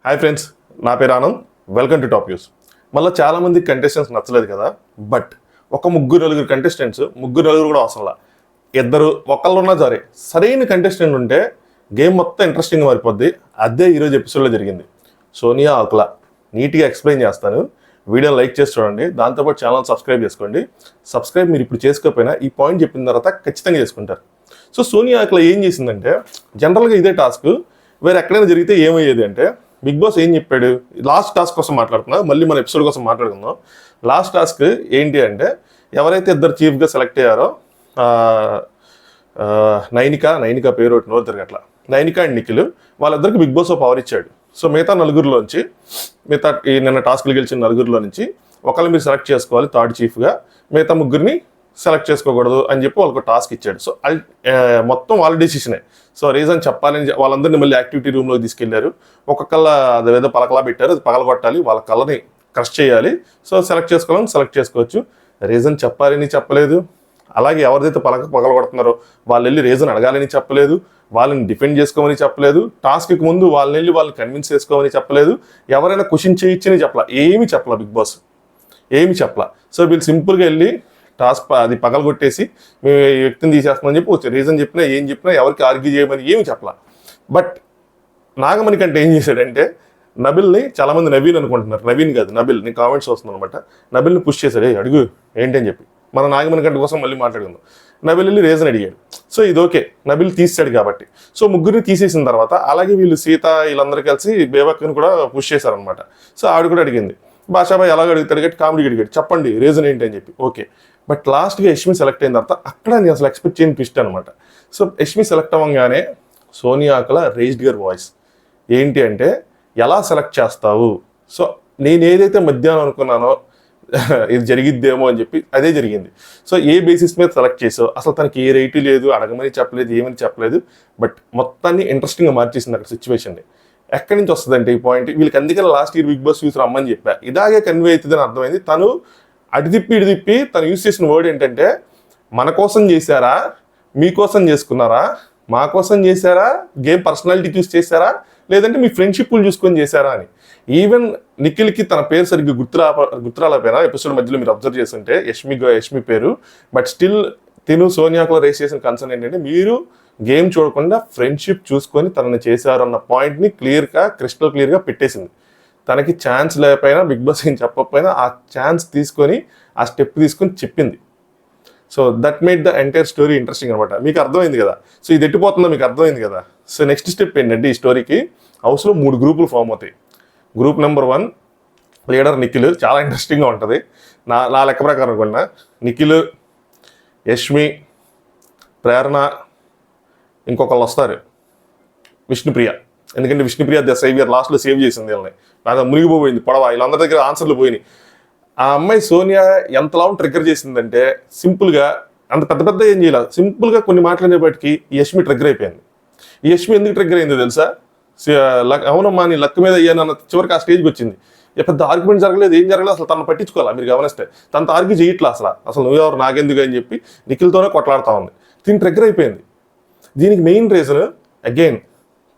Hi friends, నా పేరు Anand. Welcome to top news. మళ్ళీ చాలామంది కంటెస్టెంట్స్ నచ్చలేదు కదా, బట్ ఒక ముగ్గురు కంటెస్టెంట్స్ నలుగురు కూడా అవసరంలా, ఇద్దరు ఒకళ్ళు ఉన్నా సరే సరైన కంటెస్టెంట్ ఉంటే గేమ్ మొత్తం ఇంట్రెస్టింగ్గా మారిపోద్ది. అదే ఈరోజు ఎపిసోడ్లో జరిగింది. సోనియా ఆకుల నీట్గా ఎక్స్ప్లెయిన్ చేస్తాను. వీడియోని లైక్ చేసి చూడండి, దాంతోపాటు ఛానల్ సబ్స్క్రైబ్ చేసుకోండి. సబ్స్క్రైబ్ మీరు ఇప్పుడు చేసుకోకపోయినా ఈ పాయింట్ చెప్పిన తర్వాత ఖచ్చితంగా చేసుకుంటారు. సో సోనియా ఆకుల ఏం చేసిందంటే, జనరల్గా ఇదే టాస్క్ వేరే ఎక్కడైనా జరిగితే ఏమయ్యేది అంటే, బిగ్ బాస్ ఏం చెప్పాడు, లాస్ట్ టాస్క్ కోసం మాట్లాడుతున్నా, మళ్ళీ మన ఎపిసోడ్ కోసం మాట్లాడుకుందాం. లాస్ట్ టాస్క్ ఏంటి అంటే, ఎవరైతే ఇద్దరు చీఫ్గా సెలెక్ట్ అయ్యారో నైనిక పేరు ఒకటి నోరు తిరగట్ల, నైనిక అండ్ నిఖిల్, వాళ్ళిద్దరికి బిగ్ బాస్ పవర్ ఇచ్చాడు. సో మిగతా నలుగురిలోంచి ఈ నిన్న టాస్క్లు గెలిచిన నలుగురిలో నుంచి ఒకళ్ళు మీరు సెలెక్ట్ చేసుకోవాలి థర్డ్ చీఫ్గా, మిగతా ముగ్గురిని సెలెక్ట్ చేసుకోకూడదు అని చెప్పి వాళ్ళకు టాస్క్ ఇచ్చాడు. సో మొత్తం వాళ్ళ డెసిషనే. సో రీజన్ చెప్పాలని వాళ్ళందరినీ మళ్ళీ యాక్టివిటీ రూమ్లోకి తీసుకెళ్లారు. ఒక్కొక్కళ్ళ అదేదో పలకలా పెట్టారు, అది పగలగొట్టాలి, వాళ్ళ కళ్ళని క్రష్ చేయాలి. సో సెలెక్ట్ చేసుకోవాలని సెలెక్ట్ చేసుకోవచ్చు. రీజన్ చెప్పాలని చెప్పలేదు. అలాగే ఎవరిదైతే పగలగొడుతున్నారో వాళ్ళు వెళ్ళి రీజన్ అడగాలని చెప్పలేదు, వాళ్ళని డిఫెండ్ చేసుకోమని చెప్పలేదు, టాస్క్కి ముందు వాళ్ళని వెళ్ళి వాళ్ళని కన్విన్స్ చేసుకోమని చెప్పలేదు, ఎవరైనా క్వశ్చన్ చేయొచ్చని చెప్పలా, ఏమీ చెప్పలా బిగ్ బాస్, ఏమి చెప్పలా. సో వీళ్ళు సింపుల్గా వెళ్ళి టాస్క్ అది పగలగొట్టేసి మేము ఈ వ్యక్తిని తీసేస్తామని చెప్పి వచ్చి రీజన్ చెప్పినా ఏం చెప్పినా ఎవరికి ఆర్గ్యూ చేయమని ఏమి చెప్పలా. బట్ నాగమణి కంటే ఏం చేశాడంటే, నబిల్ని చాలామంది నవీన్ అనుకుంటున్నారు, నవీన్ కాదు నబిల్, నీ కామెంట్స్ వస్తుంది అనమాట, నబిల్ని పుష్ చేశాడు, అడుగు ఏంటి అని చెప్పి. మన నాగమణి కంటే కోసం మళ్ళీ మాట్లాడుకుందాం. నబిల్ వెళ్ళి రీజన్ అడిగాడు. సో ఇది ఓకే, నబిల్ తీసాడు కాబట్టి. సో ముగ్గురిని తీసేసిన తర్వాత అలాగే వీళ్ళు సీత వీళ్ళందరూ కలిసి బేబక్కని కూడా పుష్ చేశారనమాట. సో ఆవిడ కూడా అడిగింది, భాషాబాయ్ ఎలాగ అడుగుతాడు కాబట్టి కామెడీ అడిగాడు, చెప్పండి రీజన్ ఏంటి అని చెప్పి. ఓకే, బట్ లాస్ట్గా యష్మి సెలెక్ట్ అయిన తర్వాత అక్కడ నేను అసలు ఎక్స్పెక్ట్ చేయని ట్విస్ట్ అనమాట. సో యష్మి సెలెక్ట్ అవ్వగానే సోనియా ఆకుల రేజ్డ్ యువర్ వాయిస్ ఏంటి అంటే, ఎలా సెలెక్ట్ చేస్తావు? సో నేను ఏదైతే మధ్యాహ్నం అనుకున్నానో ఇది జరిగిద్దేమో అని చెప్పి అదే జరిగింది. సో ఏ బేసిస్ మీద సెలెక్ట్ చేసావు, అసలు తనకి ఏ రైటు లేదు, అడగమని చెప్పలేదు, ఏమని చెప్పలేదు, బట్ మొత్తాన్ని ఇంట్రెస్టింగ్గా మార్చేసింది అక్కడ సిచ్యువేషన్ని. ఎక్కడి నుంచి వస్తుందంటే ఈ పాయింట్, వీళ్ళకి అందుకని లాస్ట్ ఇయర్ బిగ్ బాస్ యూస్ రమ్మని చెప్పా, ఇలాగే కన్వే అవుతుందని అర్థమైంది. తను అటు తిప్పి ఇటు తిప్పి తను యూస్ చేసిన వర్డ్ ఏంటంటే, మన కోసం చేశారా, మీకోసం చేసుకున్నారా, మా కోసం చేశారా, గేమ్ పర్సనాలిటీ చూస్ చేశారా, లేదంటే మీ ఫ్రెండ్షిప్లు చూసుకొని చేశారా అని. ఈవెన్ నిఖిల్కి తన పేరు సరిగ్గా గుర్తురాలేకపోయినా ఎపిసోడ్ మధ్యలో మీరు అబ్జర్వ్ చేస్తుంటే యష్మి పేరు, బట్ స్టిల్ తిను సోనియాకులో రేస్ చేసిన కన్సర్న్ ఏంటంటే, మీరు గేమ్ చూడకుండా ఫ్రెండ్షిప్ చూసుకొని తనని చేశారు అన్న పాయింట్ని క్రిస్టల్ క్లియర్గా పెట్టేసింది. తనకి ఛాన్స్ లేకపోయినా, బిగ్ బాస్ ఏం చెప్పకపోయినా ఆ ఛాన్స్ తీసుకొని ఆ స్టెప్ తీసుకొని చెప్పింది. So that made the entire story interesting అనమాట. మీకు అర్థమైంది కదా, సో ఇది ఎట్టిపోతుందో మీకు అర్థమైంది కదా. సో నెక్స్ట్ స్టెప్ ఏంటంటే, ఈ స్టోరీకి హౌస్లో 3 గ్రూపులు ఫామ్ అవుతాయి. గ్రూప్ నెంబర్ 1 లీడర్ నిఖిల్, చాలా ఇంట్రెస్టింగ్గా ఉంటుంది నా లెక్క ప్రకారం అనుకున్నా. నిఖిల్, యష్మి, ప్రేరణ, ఇంకొకళ్ళు వస్తారు విష్ణుప్రియ. ఎందుకంటే విష్ణుప్రియ ద సేవియర్, లాస్ట్లో సేవ్ చేసింది వీళ్ళని, లేదా మునిగిపోయింది పడవ, వీళ్ళందరి దగ్గర ఆన్సర్లు పోయినాయి. ఆ అమ్మాయి సోనియా ఎంతలా ట్రిగ్గర్ చేసిందంటే, సింపుల్గా అంత పెద్ద ఏం చేయాలి, సింపుల్గా కొన్ని మాట్లాడేపటికి ఈ యష్మి ట్రిగ్గర్ అయిపోయింది. ఈ యష్మి ఎందుకు ట్రిగ్గర్ అయిందో తెలుసా? అవునమ్మా నీ లక్ మీద అయ్యాను అన్న చివరికి ఆ స్టేజ్కి వచ్చింది. పెద్ద ఆర్గ్యుమెంట్ జరగలేదు, ఏం జరగలేదు, అసలు తను పట్టించుకోవాలా మీరు గమనిస్తే, తనతో ఆర్గ్యూ చేయట్లా, అసలు నువ్వెవరు నాకెందుకు అని చెప్పి నిఖిల్తోనే కొట్లాడుతూ ఉంది. దీని ట్రిగ్గర్ అయిపోయింది. దీనికి మెయిన్ రీజన్ అగైన్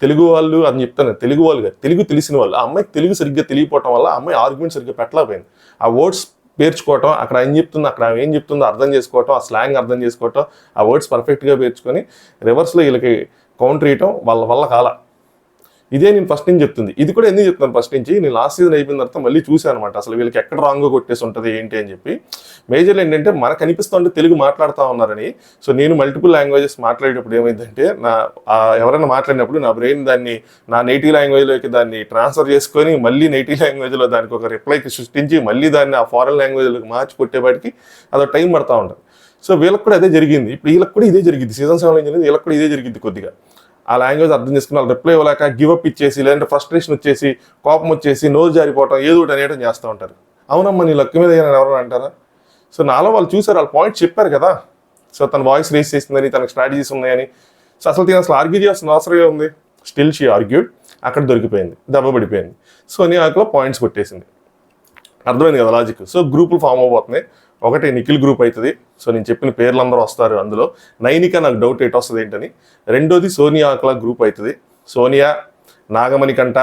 తెలుగు వాళ్ళు అని చెప్తాను, తెలుగు వాళ్ళు కాదు, తెలుగు తెలిసిన వాళ్ళు. ఆ అమ్మాయికి తెలుగు సరిగ్గా తెలియపోవటం వల్ల ఆ అమ్మాయి ఆర్గ్యుమెంట్ సరిగ్గా పెట్టలేకపోయింది. ఆ వర్డ్స్ పేర్చుకోవటం, అక్కడ ఏం చెప్తుందో అక్కడ ఏం చెప్తుందో అర్థం చేసుకోవటం, ఆ స్లాంగ్ అర్థం చేసుకోవటం, ఆ వర్డ్స్ పర్ఫెక్ట్గా పేర్చుకొని రివర్స్లో వీళ్ళకి కౌంటర్ వేయటం వాళ్ళ వల్ల కాల. ఇదే నేను ఫస్ట్ నుంచి చెప్తుంది. ఇది కూడా ఎందుకు చెప్తాను ఫస్ట్ నుంచి, నేను లాస్ట్ సీజన్ అయిపోయిన తర్వాత మళ్ళీ చూశాను అనమాట, అసలు వీళ్ళకి ఎక్కడ రాంగ్గా కొట్టేసి ఉంటుంది ఏంటి అని చెప్పి. మేజర్లు ఏంటంటే, మనకు అనిపిస్తుంటే తెలుగు మాట్లాడుతూ ఉన్నారని. సో నేను మల్టిపుల్ లాంగ్వేజెస్ మాట్లాడేటప్పుడు ఏమైందంటే, ఎవరైనా మాట్లాడినప్పుడు నా బ్రెయిన్ దాన్ని నా నేటివ్ లాంగ్వేజ్లోకి దాన్ని ట్రాన్స్ఫర్ చేసుకొని మళ్ళీ నేటివ్ లాంగ్వేజ్లో దానికి ఒక రిప్లైకి సృష్టించి మళ్ళీ దాన్ని ఆ ఫారెన్ లాంగ్వేజ్లోకి మార్చి కొట్టేవాడికి అదో టైం పడుతూ ఉంటుంది. సో వీళ్ళకి కూడా అదే జరిగింది. ఇప్పుడు వీళ్ళకి కూడా ఇదే జరిగింది, సీజన్ 7 ఏం జరిగింది, వీళ్ళకి కూడా ఇదే జరిగింది. కొద్దిగా ఆ లాంగ్వేజ్ అర్థం చేసుకుని వాళ్ళు రిప్లై ఇవ్వలేక గివప్ ఇచ్చేసి, లేదంటే ఫ్రస్ట్రేషన్ వచ్చేసి, కోపం వచ్చేసి, నోరు జారిపోవటం, ఏదో ఒకటి అనేయడం చేస్తూ ఉంటారు. అవునమ్మా నీ లక్ మీద ఎవరైనా అంటారా? సో నాలో వాళ్ళు చూసారు, వాళ్ళ పాయింట్ చెప్పారు కదా. సో తన వాయిస్ రేస్ చేసిందని, తనకు స్ట్రాటజీస్ ఉన్నాయని. సో అసలు ఆర్గ్యూ చేయాల్సిన అవసరమే ఉంది. స్టిల్ షీ ఆర్గ్యూడ్, అక్కడ దొరికిపోయింది, దెబ్బ పడిపోయింది. సోనియా ఆకులో పాయింట్స్ కొట్టేసింది. అర్థమైంది కదా లాజిక్. సో గ్రూపులు ఫామ్ అవబోతున్నాయి. ఒకటి నిఖిల్ గ్రూప్ అవుతుంది. సో నేను చెప్పిన పేర్లు అందరూ వస్తారు అందులో. నైనిక నాకు డౌట్ ఎటు వస్తుంది ఏంటని. రెండోది సోనియా ఆకుల గ్రూప్ అవుతుంది. సోనియా, నాగమణి కంట,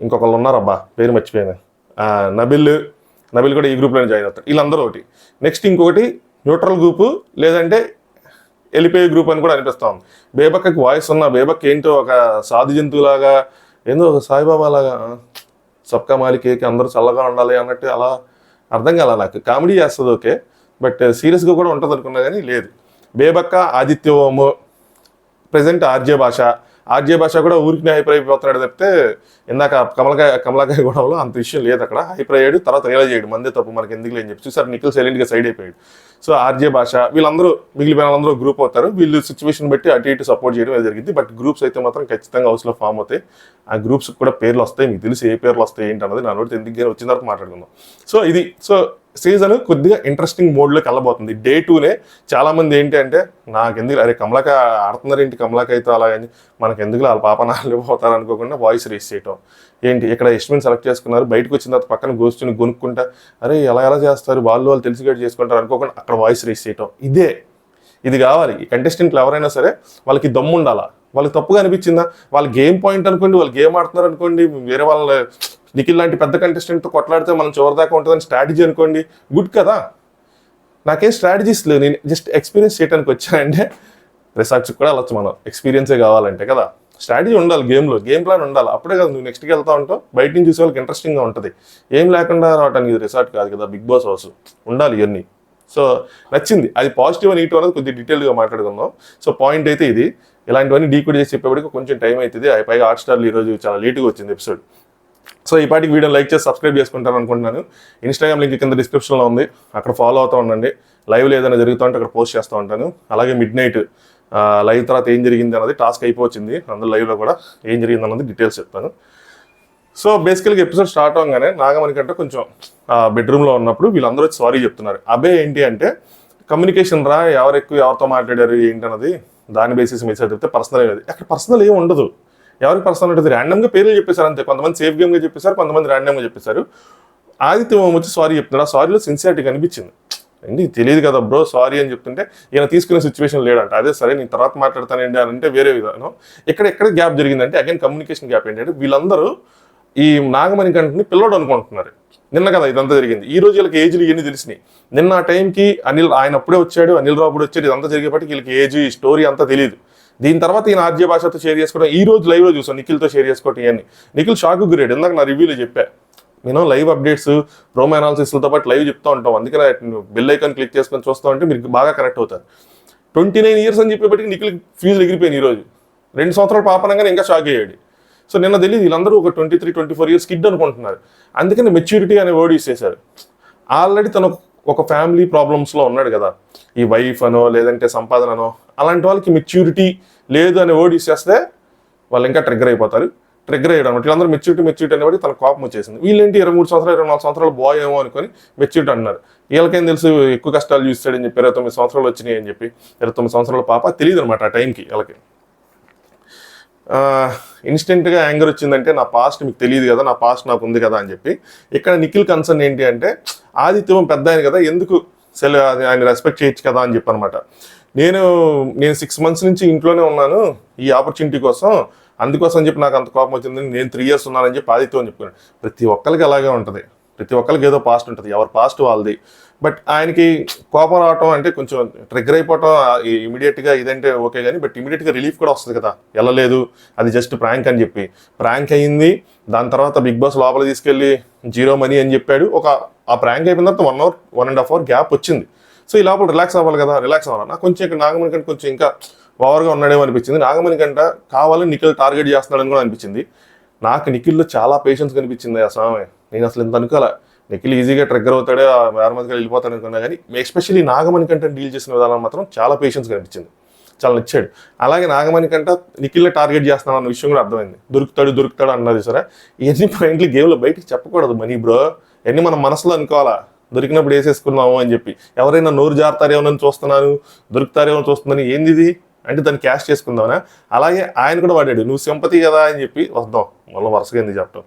ఇంకొకళ్ళు ఉన్నారబ్బా, పేరు మర్చిపోయాను. నబిల్ కూడా ఈ గ్రూప్లోనే జాయిన్ అవుతారు. వీళ్ళందరూ ఒకటి. నెక్స్ట్ ఇంకొకటి న్యూట్రల్ గ్రూపు, లేదంటే వెళ్ళిపోయే గ్రూప్ అని కూడా అనిపిస్తా ఉంది. బేబక్కకి వాయిస్ ఉన్న బేబక్ ఏంటో ఒక సాధు జంతువులాగా, ఏందో ఒక సాయిబాబా లాగా, సబ్కా మాలికేకి అందరూ చల్లగా ఉండాలి అన్నట్టు అలా అర్థం కాల నాకు. కామెడీ చేస్తుంది ఓకే, బట్ సీరియస్గా కూడా ఉంటుంది అనుకున్నా కానీ లేదు. బేబక్క, ఆదిత్య ఓము, ప్రజెంట్ ఆర్జే భాష కూడా ఊరికి హైపర్ అయిపోతున్నాడు తప్పితే ఇందాక కమలాకాయ గొడవలో అంత విషయం లేదు. అక్కడ హైపర్ అయ్యాడు, తర్వాత రియలైజ్ అయ్యాడు మందే తప్పు మనకి ఎందుకు లేని చెప్పి. చూసారు నిఖిల్ సైలెంట్గా సైడ్ అయిపోయాడు. సో ఆర్జే భాష వీళ్ళందరూ మిగిలిపోయిన వాళ్ళందరూ గ్రూప్ అవుతారు. వీళ్ళు సిచ్యువేషన్ బట్టి అటు ఇటు సపోర్ట్ చేయడం అది జరిగింది. బట్ గ్రూప్స్ అయితే మాత్రం ఖచ్చితంగా హౌస్లో ఫామ్ అవుతాయి. ఆ గ్రూప్స్ కూడా పేర్లు వస్తాయి. మీకు తెలిసి ఏ పేర్లు వస్తాయి ఏంటి అన్నది నా నోటి ఎందుకు వచ్చిన తర్వాత మాట్లాడుకుందాం. సో సీజన్ కొద్దిగా ఇంట్రెస్టింగ్ మోడ్లోకి వెళ్ళబోతుంది. Day 2నే చాలా మంది ఏంటి అంటే నాకెందుకు అరే కమలాకాయ ఆడుతున్నారు ఏంటి, కమలాకాయతో అలాగని మనకెందుకు వాళ్ళ పాప నాళ్ళు పోతారు అనుకోకుండా వాయిస్ రేస్ చేయటం ఏంటి. ఇక్కడ యశ్విన్ సెలెక్ట్ చేసుకున్నారు, బయటకు వచ్చిన తర్వాత పక్కన కూర్చుని కొనుక్కుంటా అరే ఎలా చేస్తారు వాళ్ళు తెలిసి గట్టి చేసుకుంటారు అనుకోకుండా అక్కడ వాయిస్ రేస్ చేయటం. ఇది కావాలి. ఈ కంటెస్టెంట్లు ఎవరైనా సరే వాళ్ళకి దమ్ము ఉండాలా. వాళ్ళకి తప్పుగా అనిపించిందా, వాళ్ళ గేమ్ పాయింట్ అనుకోండి, వాళ్ళు గేమ్ ఆడుతున్నారు అనుకోండి, వేరే వాళ్ళ నిఖిల్ లాంటి పెద్ద కంటెస్టెంట్తో కొట్లాడితే మనం చివరిదాకా ఉంటుందని స్ట్రాటజీ అనుకోండి, గుడ్ కదా. నాకేం స్ట్రాటజీస్ లేవు, నేను జస్ట్ ఎక్స్పీరియన్స్ చేయడానికి వచ్చానంటే రిసార్ట్స్కి కూడా వెళ్ళొచ్చు మనం, ఎక్స్పీరియన్సే కావాలంటే కదా. స్ట్రాటజీ ఉండాలి, గేమ్ ప్లాన్ ఉండాలి. అప్పుడే కదా నువ్వు నెక్స్ట్కి వెళ్తా ఉంటావు. బయట నుంచి చూసే వాళ్ళకి ఇంట్రెస్టింగ్గా ఉంటుంది. ఏం లేకుండా రావడానికి ఇది రిసార్ట్ కాదు కదా, బిగ్ బాస్ హౌస్ ఉండాలి ఇవన్నీ. సో నచ్చింది. అది పాజిటివ్ నెగిటివ్ అనేది కొద్దిగా డీటెయిల్గా మాట్లాడుకుందాం. సో పాయింట్ అయితే ఇది, ఇలాంటివన్నీ డీకోడ్ చేసి చెప్పేప్పటికి కొంచెం టైం అవుతుంది. పైగా హాట్‌స్టార్లో ఈరోజు చాలా లేట్గా వచ్చింది ఎపిసోడ్. సో ఈ పాటికి వీడియోని లైక్ చేసి సబ్స్క్రైబ్ చేసుకుంటాను అనుకుంటున్నాను. ఇన్స్టాగ్రామ్ లింక్ కింద డిస్క్రిప్షన్లో ఉంది, అక్కడ ఫాలో అవుతూ ఉండండి. లైవ్లో ఏదైనా జరుగుతూ ఉంటే అక్కడ పోస్ట్ చేస్తూ ఉంటాను. అలాగే మిడ్-నైట్ లైవ్ తర్వాత ఏం జరిగింది అన్నది టాస్క్ అయిపోయింది, అందులో లైవ్లో కూడా ఏం జరిగింది అన్నది డీటెయిల్స్ చెప్తాను. సో బేసికల్గా ఎపిసోడ్ స్టార్ట్ అవగానే నాగమణి కంటే కొంచెం బెడ్రూమ్లో ఉన్నప్పుడు వీళ్ళందరూ వచ్చి సారీ చెప్తున్నారు. ఏంటి అంటే కమ్యూనికేషన్ రా, ఎవరు ఎక్కువ ఎవరితో మాట్లాడారు ఏంటి అన్నది దాని బేసిస్ మెసేజ్ చెప్తే పర్సనల్ అనేది. అక్కడ పర్సనల్ ఏమి ఉండదు, ఎవరికి పర్సనల్ ఉంటుంది. ర్యాండమ్గా పేర్లు చెప్పేశారు అంతే. కొంతమంది సేఫ్ గేమ్గా చెప్పేశారు, కొంతమంది ర్యాండమ్గా చెప్పేశారు. ఆదిత్య వచ్చి సారీ చెప్తున్నాడు. ఆ సారీలో సిన్సియారిటీ కనిపించింది. ఏంటి తెలియదు కదా బ్రో సారీ అని చెప్తుంటే ఈయన తీసుకునే సిచ్యువేషన్ లేడంట. అదే సరే నేను తర్వాత మాట్లాడతానండి అని అంటే వేరే విధానం. ఎక్కడ గ్యాప్ జరిగిందంటే అగైన్ కమ్యూనికేషన్ గ్యాప్ ఏంటంటే వీళ్ళందరూ ఈ నాగమణి కంటిని పిల్లడు అనుకుంటున్నారు. నిన్న కదా ఇదంతా జరిగింది. ఈ రోజు వీళ్ళకి ఏజ్లు ఇవన్నీ తెలిసినాయి. నిన్న ఆ టైంకి ఆయన అప్పుడే వచ్చాడు, అనిల్ రావు కూడా వచ్చాడు. ఇదంతా జరిగేపటికి వీళ్ళకి ఏజ్ స్టోరీ అంతా తెలియదు. దీని తర్వాత ఈయన ఆర్జే భాషతో షేర్ చేసుకోవడం, ఈ రోజు లైవ్లో చూసాను నిఖిల్తో షేర్ చేసుకోవటం ఇవన్నీ. నిఖిల్ షాక్ గురేడు. ఇందాక నా రివ్యూలో చెప్పా, నేను లైవ్ అప్డేట్స్ ప్రోమో అనాలిసిస్లతో పాటు లైవ్ చెప్తూ ఉంటాం. అందుకనే బెల్ ఐకాన్ క్లిక్ చేసుకొని చూస్తూ ఉంటే మీరు బాగా కనెక్ట్ అవుతారు. 29 years అని చెప్పేప్పటికి నిఖిల్ ఫ్యూజులు ఎగిరిపోయింది. ఈరోజు 2 సంవత్సరాలు పాపనగానే ఇంకా షాక్ అయ్యాడు. సో నిన్న తెలియదు వీళ్ళందరూ ఒక 23-24 years కిడ్ అనుకుంటున్నారు. అందుకని మెచ్యూరిటీ అనే వర్డ్ యూస్ చేశారు. ఆల్రెడీ తను ఒక ఫ్యామిలీ ప్రాబ్లమ్స్లో ఉన్నాడు కదా, ఈ వైఫ్ అనో లేదంటే సంపాదననో, అలాంటి వాళ్ళకి మెచ్యూరిటీ లేదు అనే వర్డ్ యూస్ చేస్తే వాళ్ళు ఇంకా ట్రిగ్గర్ అయిపోతారు. ట్రిగ్గర్ అయ్యడం అనమాట. వీళ్ళందరూ మెచ్యూరిటీ అనేవాడి తన కోపం వచ్చేసింది. వీళ్ళేంటి 23 సంవత్సరాలు 24 సంవత్సరాలు బాయ్ ఏమో అనుకొని మెచ్యూరిటీ అన్నారు. వీళ్ళకేం తెలుసు ఎక్కువ కష్టాలు చూస్తాడని చెప్పి 29 సంవత్సరాలు వచ్చినాయి అని చెప్పి. 29 సంవత్సరాల పాప తెలియదు అనమాట ఆ టైంకి. వీళ్ళకి ఇన్స్టెంట్గా యాంగర్ వచ్చిందంటే నా పాస్ట్ మీకు తెలియదు కదా, నా పాస్ట్ నాకు ఉంది కదా అని చెప్పి. ఇక్కడ నిఖిల్ కన్సర్న్ ఏంటి అంటే ఆదిత్యం పెద్ద ఆయన కదా, ఎందుకు ఆయన రెస్పెక్ట్ చేయొచ్చు కదా అని చెప్పి అనమాట. నేను 6 months నుంచి ఇంట్లోనే ఉన్నాను ఈ ఆపర్చునిటీ కోసం, అందుకోసం చెప్పి నాకు అంత కోపం వచ్చింది. నేను 3 years ఉన్నానని చెప్పి ఆదిత్యం అని చెప్పుకున్నాను. ప్రతి ఒక్కరికి అలాగే ఉంటుంది, ప్రతి ఒక్కరికి ఏదో పాస్ట్ ఉంటుంది, ఎవరి పాస్ట్ వాళ్ళది. బట్ ఆయనకి కోపం రావటం అంటే కొంచెం ట్రిగ్గర్ అయిపోవటం ఇమీడియట్గా ఇదంటే ఓకే కానీ, బట్ ఇమీడియట్గా రిలీఫ్ కూడా వస్తుంది కదా, వెళ్ళలేదు అది జస్ట్ ప్రాంక్ అని చెప్పి. ప్రాంక్ అయ్యింది, దాని తర్వాత బిగ్ బాస్ లోపల తీసుకెళ్ళి 0 money అని చెప్పాడు. ఆ ప్రాంక్ అయిపోయిన తర్వాత 1 hour 1.5 hour గ్యాప్ వచ్చింది. సో ఈ లోపల రిలాక్స్ అవ్వాలి కదా, రిలాక్స్ అవ్వాలి. నాకు కొంచెం ఇక్కడ నాగమణి కంటే కొంచెం ఇంకా ఓవర్గా ఉన్నాడేమో అనిపించింది. నాగమణి కంట కావాలని నిఖిల్ టార్గెట్ చేస్తున్నాడని కూడా అనిపించింది. నాకు నిఖిల్లో చాలా పేషెన్స్ కనిపించింది ఆ సమయం. నేను అసలు ఇంత అనుకోలే నిఖిల్ ఈజీగా ట్రిగ్గర్ అవుతాడే, వేరే మందికి వెళ్ళిపోతాడు అనుకున్నా కానీ ఎస్పెషల్లీ నాగమణి కంటే డీల్ చేసిన విధానం మాత్రం చాలా పేషెన్స్ కనిపించింది, చాలా నచ్చాడు. అలాగే నాగమణి కంట నిఖిల్ని టార్గెట్ చేస్తున్నాను అన్న విషయం కూడా అర్థమైంది. దొరుకుతాడు అన్నది సరే. ఇవన్నీ పాయింట్లు గేమ్లో బయటికి చెప్పకూడదు మనీ బ్రో, ఇవన్నీ మనం మనసులో అనుకోవాలా. దొరికినప్పుడు వేసేసుకున్నాము అని చెప్పి. ఎవరైనా నోరు జారుతారేమో చూస్తున్నాను, దొరుకుతారేమో చూస్తుందని ఏంది ఇది అంటే దాన్ని క్యాష్ చేసుకుందామనా. అలాగే ఆయన కూడా వాడాడు, నువ్వు సింపతి కదా అని చెప్పి వద్దాం మళ్ళీ వరుసగా ఎందుకు చెప్పటం.